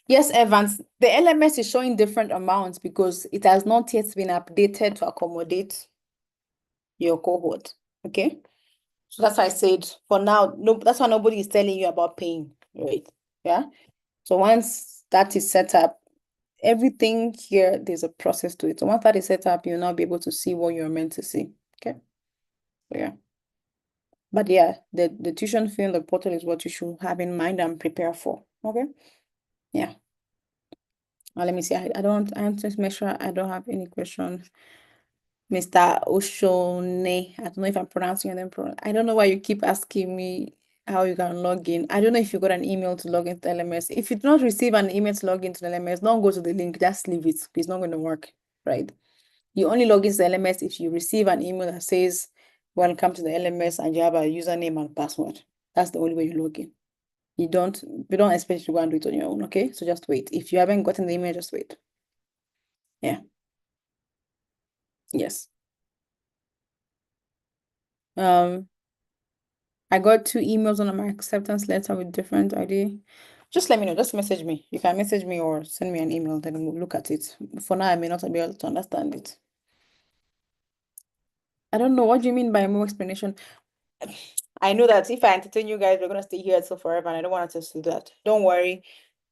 Yes, Evans, the LMS is showing different amounts because it has not yet been updated to accommodate your cohort. Okay? So that's why I said for now, no, that's why nobody is telling you about paying, right? Yeah. So once that is set up, everything here, there's a process to it. So once that is set up, you'll now be able to see what you're meant to see. Okay. So yeah. But yeah, the tuition fee on the portal is what you should have in mind and prepare for. Okay. Yeah. Let me see. I don't, I have to make sure I don't have any questions. Mr. Oshone. I don't know if I'm pronouncing your name. I don't know why you keep asking me how you can log in. I don't know if you got an email to log into LMS. If you do not receive an email to log into the LMS, don't go to the link. Just leave it. It's not going to work, right? You only log into the LMS if you receive an email that says, welcome to the LMS, and you have a username and password. That's the only way you log in. We don't expect you to go and do it on your own, okay? So just wait. If you haven't gotten the email, just wait. Yeah. Yes. I got 2 emails on my acceptance letter with different ID. Just let me know. Just message me. You can message me or send me an email, then we'll look at it. For now, I may not be able to understand it. I don't know. What do you mean by more explanation? I know that if I entertain you guys, we're gonna stay here till forever, and I don't want us to do that. Don't worry.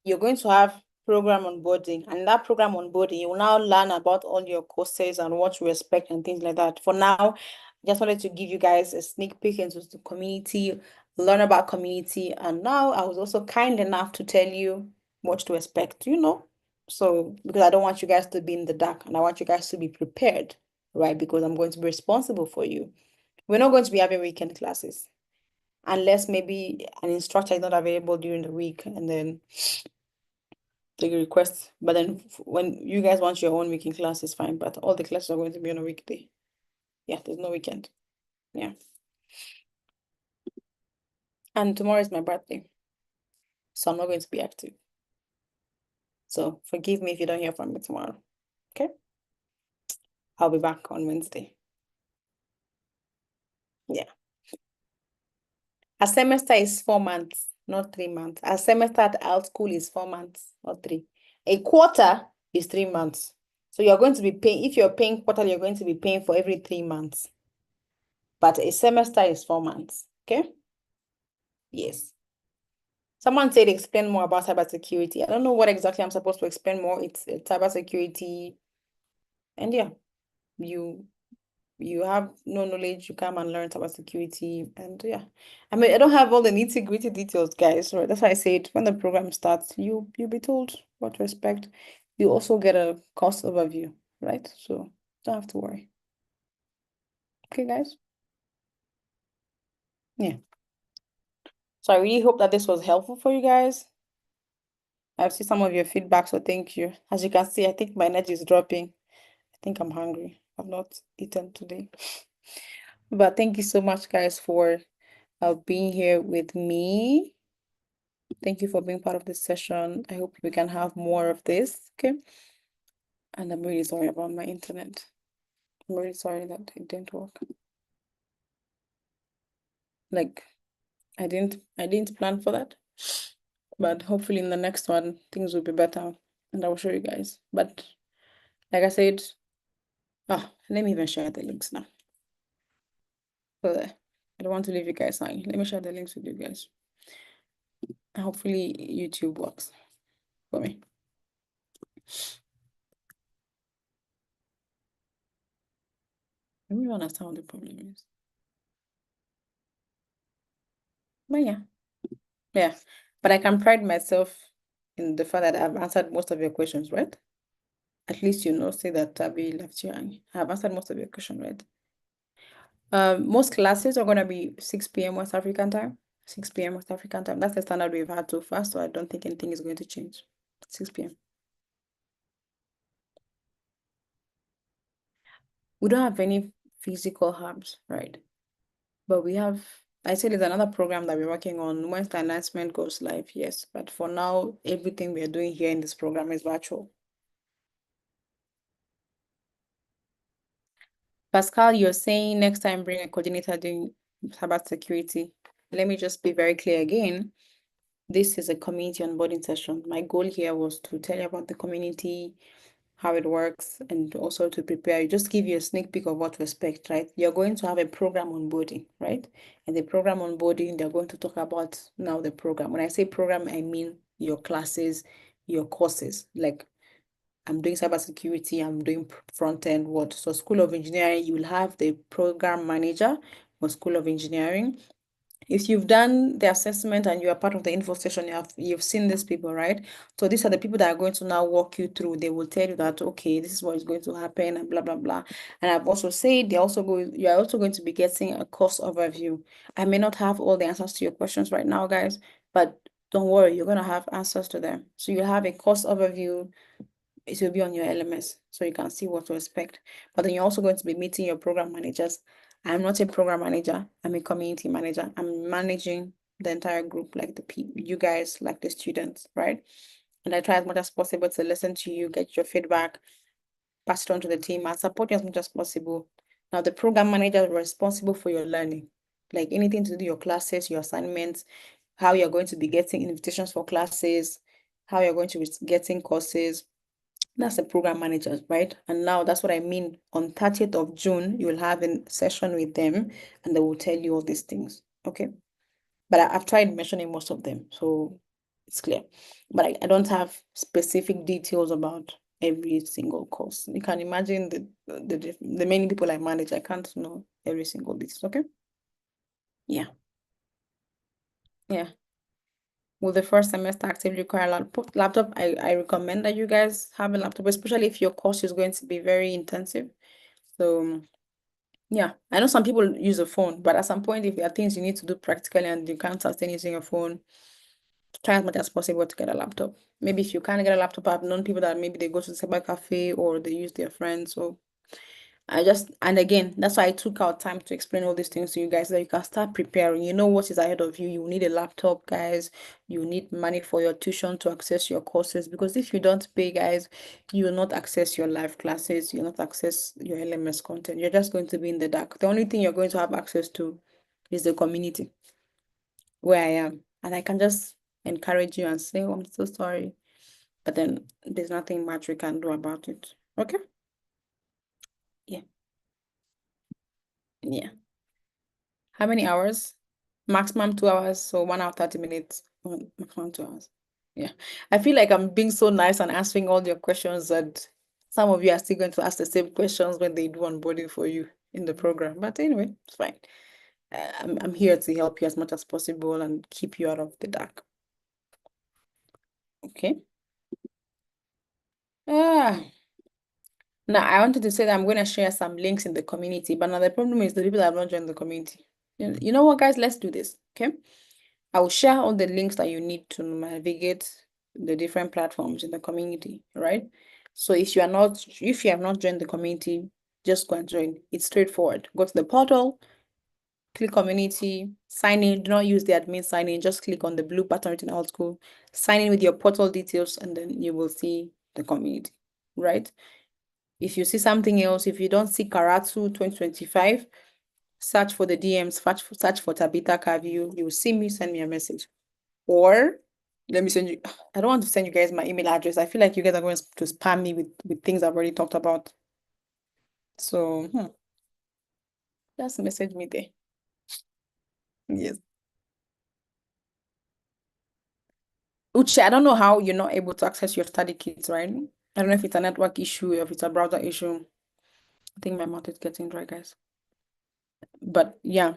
You're going to have program onboarding, and that program onboarding, you will now learn about all your courses and what you expect and things like that. For now, I just wanted to give you guys a sneak peek into the community, learn about community, and now I was also kind enough to tell you what to expect. So because I don't want you guys to be in the dark, and I want you guys to be prepared, right? Because I'm going to be responsible for you. We're not going to be having weekend classes unless maybe an instructor is not available during the week, and then take a request. But then when you guys want your own weekend class, it's fine. But all the classes are going to be on a weekday. Yeah, there's no weekend. Yeah. And tomorrow is my birthday. So I'm not going to be active. So forgive me if you don't hear from me tomorrow. Okay? I'll be back on Wednesday. Yeah. A semester is 4 months, not 3 months. A semester at our school is 4 months, not three. A quarter is 3 months. So you're going to be paying, if you're paying quarterly, you're going to be paying for every 3 months. But a semester is 4 months. Okay? Yes. Someone said explain more about cybersecurity. I don't know what exactly I'm supposed to explain more. It's cybersecurity. And yeah, you you have no knowledge, you come and learn about security. And yeah, I mean, I don't have all the nitty-gritty details, guys. Right? That's why I said when the program starts, you'll be told what to expect. You also get a course overview, right? So don't have to worry. Okay, guys? Yeah. So I really hope that this was helpful for you guys. I've seen some of your feedback, so thank you. As you can see, I think my energy is dropping. I think I'm hungry. I've not eaten today. But thank you so much, guys, for being here with me. Thank you for being part of this session. I hope we can have more of this. Okay. And I'm really sorry about my internet. I'm really sorry that it didn't work. Like I didn't plan for that. But hopefully in the next one things will be better and I will show you guys. But like I said, let me even share the links now. So there. I don't want to leave you guys hanging. Let me share the links with you guys. And hopefully YouTube works for me. I really understand what the problem is. But yeah. Yeah. But I can pride myself in the fact that I've answered most of your questions, right? At least say that Tabi left you hanging. I've answered most of your questions, right? Most classes are gonna be 6 p.m. West African time. 6 p.m. West African time. That's the standard we've had so far, so I don't think anything is going to change. 6 p.m. We don't have any physical hubs, right? But we have, I said there's another program that we're working on. Once the announcement goes live, yes. But for now, everything we are doing here in this program is virtual. Pascal, you're saying next time bring a coordinator doing cybersecurity. Let me just be very clear again. This is a community onboarding session. My goal here was to tell you about the community, how it works, and also to prepare you, just give you a sneak peek of what to expect, right? You're going to have a program onboarding, right? And the program onboarding, they're going to talk about now the program. When I say program, I mean your classes, your courses. Like I'm doing cybersecurity, I'm doing front end what. So School of Engineering, you will have the program manager for School of Engineering. If you've done the assessment and you are part of the info session, you've seen these people, right? So these are the people that are going to now walk you through. They will tell you that, okay, this is what is going to happen and blah, blah, blah. And I've also said you are also going to be getting a course overview. I may not have all the answers to your questions right now, guys, but don't worry, you're going to have answers to them. So you have a course overview. It will be on your LMS so you can see what to expect. But then you're also going to be meeting your program managers. I'm not a program manager, I'm a community manager. I'm managing the entire group, like you guys, like the students, right? And I try as much as possible to listen to you, get your feedback, pass it on to the team, and support you as much as possible. Now, the program manager is responsible for your learning, like anything to do your classes, your assignments, how you're going to be getting invitations for classes, how you're going to be getting courses. That's the program managers, right? And now that's what I mean. On 30th of June, you'll have a session with them and they will tell you all these things. Okay. But I've tried mentioning most of them, so it's clear. But I don't have specific details about every single course. You can imagine the many people I manage, I can't know every single detail. Okay. Yeah. Yeah. Will the first semester actively require a laptop? I recommend that you guys have a laptop, especially if your course is going to be very intensive. So yeah, I know some people use a phone, but at some point, if there are things you need to do practically and you can't sustain using your phone, try as much as possible to get a laptop. Maybe if you can't get a laptop, I've known people that maybe they go to the cyber cafe or they use their friends. So and again, that's why I took out time to explain all these things to you guys so that you can start preparing. You know what is ahead of you. You need a laptop, guys. You need money for your tuition to access your courses. Because if you don't pay, guys, you will not access your live classes. You'll not access your LMS content. You're just going to be in the dark. The only thing you're going to have access to is the community where I am. And I can just encourage you and say, oh, I'm so sorry. But then there's nothing much we can do about it. Okay? Yeah. Yeah. How many hours? Maximum 2 hours, so 1 hour, 30 minutes. Maximum 2 hours. Yeah. I feel like I'm being so nice and answering all your questions, and some of you are still going to ask the same questions when they do onboarding for you. in the program. But anyway, it's fine. I'm here to help you as much as possible and keep you out of the dark. Okay. Ah. Now I wanted to say that I'm going to share some links in the community, but now the problem is the people that have not joined the community. You know what, guys? Let's do this. Okay. I will share all the links that you need to navigate the different platforms in the community, right? So if you have not joined the community, just go and join. It's straightforward. Go to the portal, click community, sign in. Do not use the admin sign in. Just click on the blue button written out school, sign in with your portal details, and then you will see the community, right? If you see something else, if you don't see Karatu 2025, search for the DMs, search for Tabitha Carview. You will see me, send me a message. Or let me send you, I don't want to send you guys my email address. I feel like you guys are going to spam me with things I've already talked about. So just message me there. Yes. Uche, I don't know how you're not able to access your study kits, right? I don't know if it's a network issue or if it's a browser issue. I think my mouth is getting dry, guys. But yeah,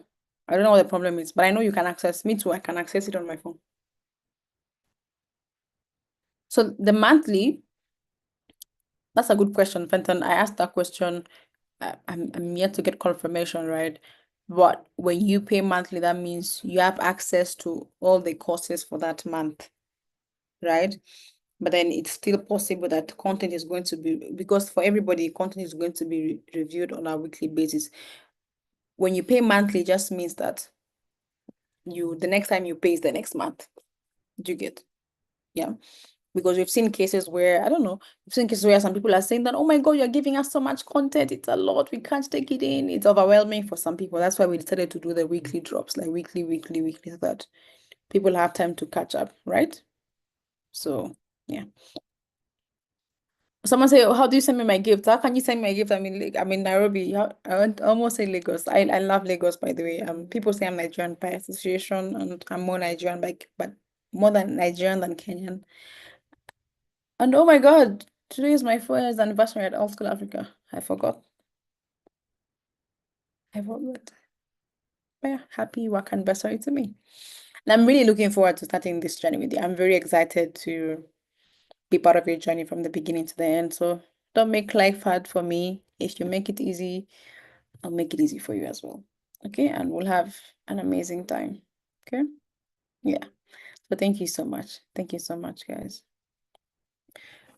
I don't know what the problem is, but I know you can access me too. I can access it on my phone. So the monthly, that's a good question, Fenton. I asked that question. I'm yet to get confirmation, right? But when you pay monthly, that means you have access to all the courses for that month, right? But then it's still possible that content is going to be, because for everybody, content is going to be reviewed on a weekly basis. When you pay monthly, it just means that the next time you pay is the next month. Do you get? Yeah. Because we've seen cases where, I don't know, we've seen cases where some people are saying that, oh my God, you're giving us so much content. It's a lot. We can't take it in. It's overwhelming for some people. That's why we decided to do the weekly drops, like weekly, so that people have time to catch up, right? So, yeah. Someone say, oh, how do you send me my gift? How can you send me my gift? I'm in Nairobi. I want almost say Lagos. I love Lagos, by the way. People say I'm Nigerian by association, and I'm more Nigerian, but more than Nigerian than Kenyan. And oh my God, today is my 4 years anniversary at All School Africa. I forgot. I forgot. Yeah, happy work anniversary to me. And I'm really looking forward to starting this journey with you. I'm very excited to be part of your journey from the beginning to the end. So don't make life hard for me. If you make it easy, I'll make it easy for you as well. Okay, and we'll have an amazing time. Okay, yeah. So thank you so much. Thank you so much, guys.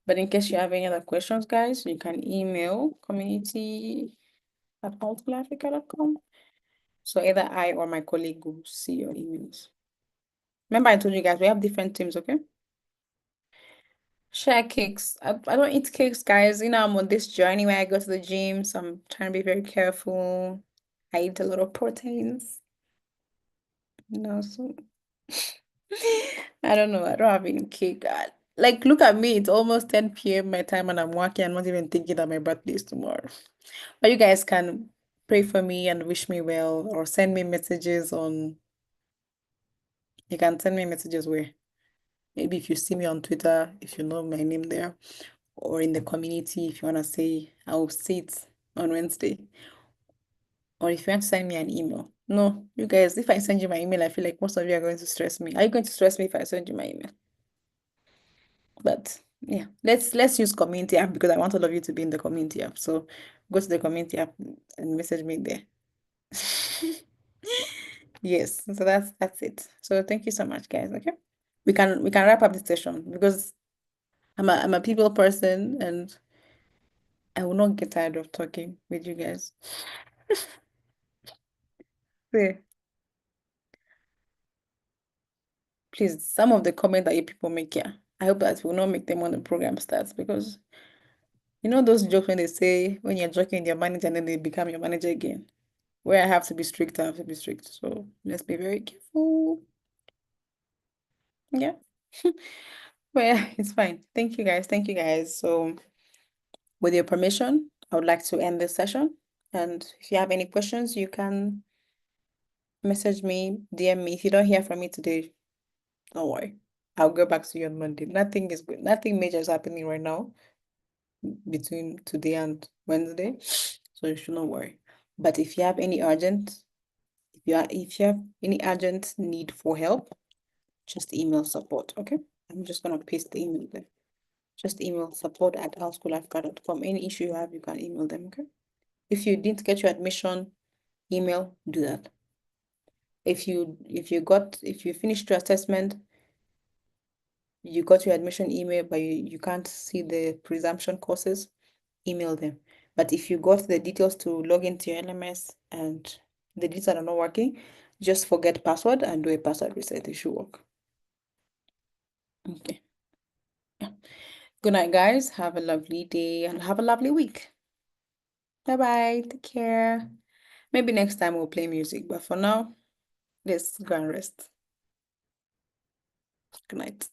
But in case you have any other questions, guys, you can email community@allschoolafrica.com. So either I or my colleague will see your emails. Remember, I told you guys we have different teams, okay? Share cakes. I don't eat cakes, guys. You know, I'm on this journey where I go to the gym, so I'm trying to be very careful. I eat a lot of proteins, so I don't know. I don't have any cake. Like, look at me. It's almost 10 p.m. my time and I'm working. I'm not even thinking that my birthday is tomorrow. But you guys can pray for me and wish me well or send me messages on, you can send me messages where maybe if you see me on Twitter, if you know my name there, or in the community, if you want to say, I will see it on Wednesday. Or if you want to send me an email. No, you guys, if I send you my email, I feel like most of you are going to stress me. Are you going to stress me if I send you my email? But yeah, let's use community app because I want all of you to be in the community app. So go to the community app and message me there. Yes, so that's it. So thank you so much, guys. Okay. We can wrap up the session because I'm a people person and I will not get tired of talking with you guys. Yeah. Please, some of the comments that you people make here, I hope that will not make them when the program starts because you know those jokes when they say when you're joking with your manager and then they become your manager again. Where I have to be strict, I have to be strict. So let's be very careful. Yeah. But yeah, it's fine. Thank you guys. Thank you guys. So with your permission, I would like to end this session. And if you have any questions, you can message me, DM me. If you don't hear from me today, don't worry. I'll go back to you on Monday. Nothing is good. Nothing major is happening right now between today and Wednesday. So you should not worry. But if you have any urgent need for help, just email support. Okay. I'm just gonna paste the email there. Just email support@ourschoolafrica.com. Any issue you have, you can email them. Okay. If you didn't get your admission email, do that. If you finished your assessment, you got your admission email, but you can't see the presumption courses, email them. But if you got the details to log into your LMS and the details are not working, just forget password and do a password reset. It should work. Okay. Yeah. Good night, guys. Have a lovely day and have a lovely week. Bye-bye. Take care. Maybe next time we'll play music, but for now, let's go and rest. Good night.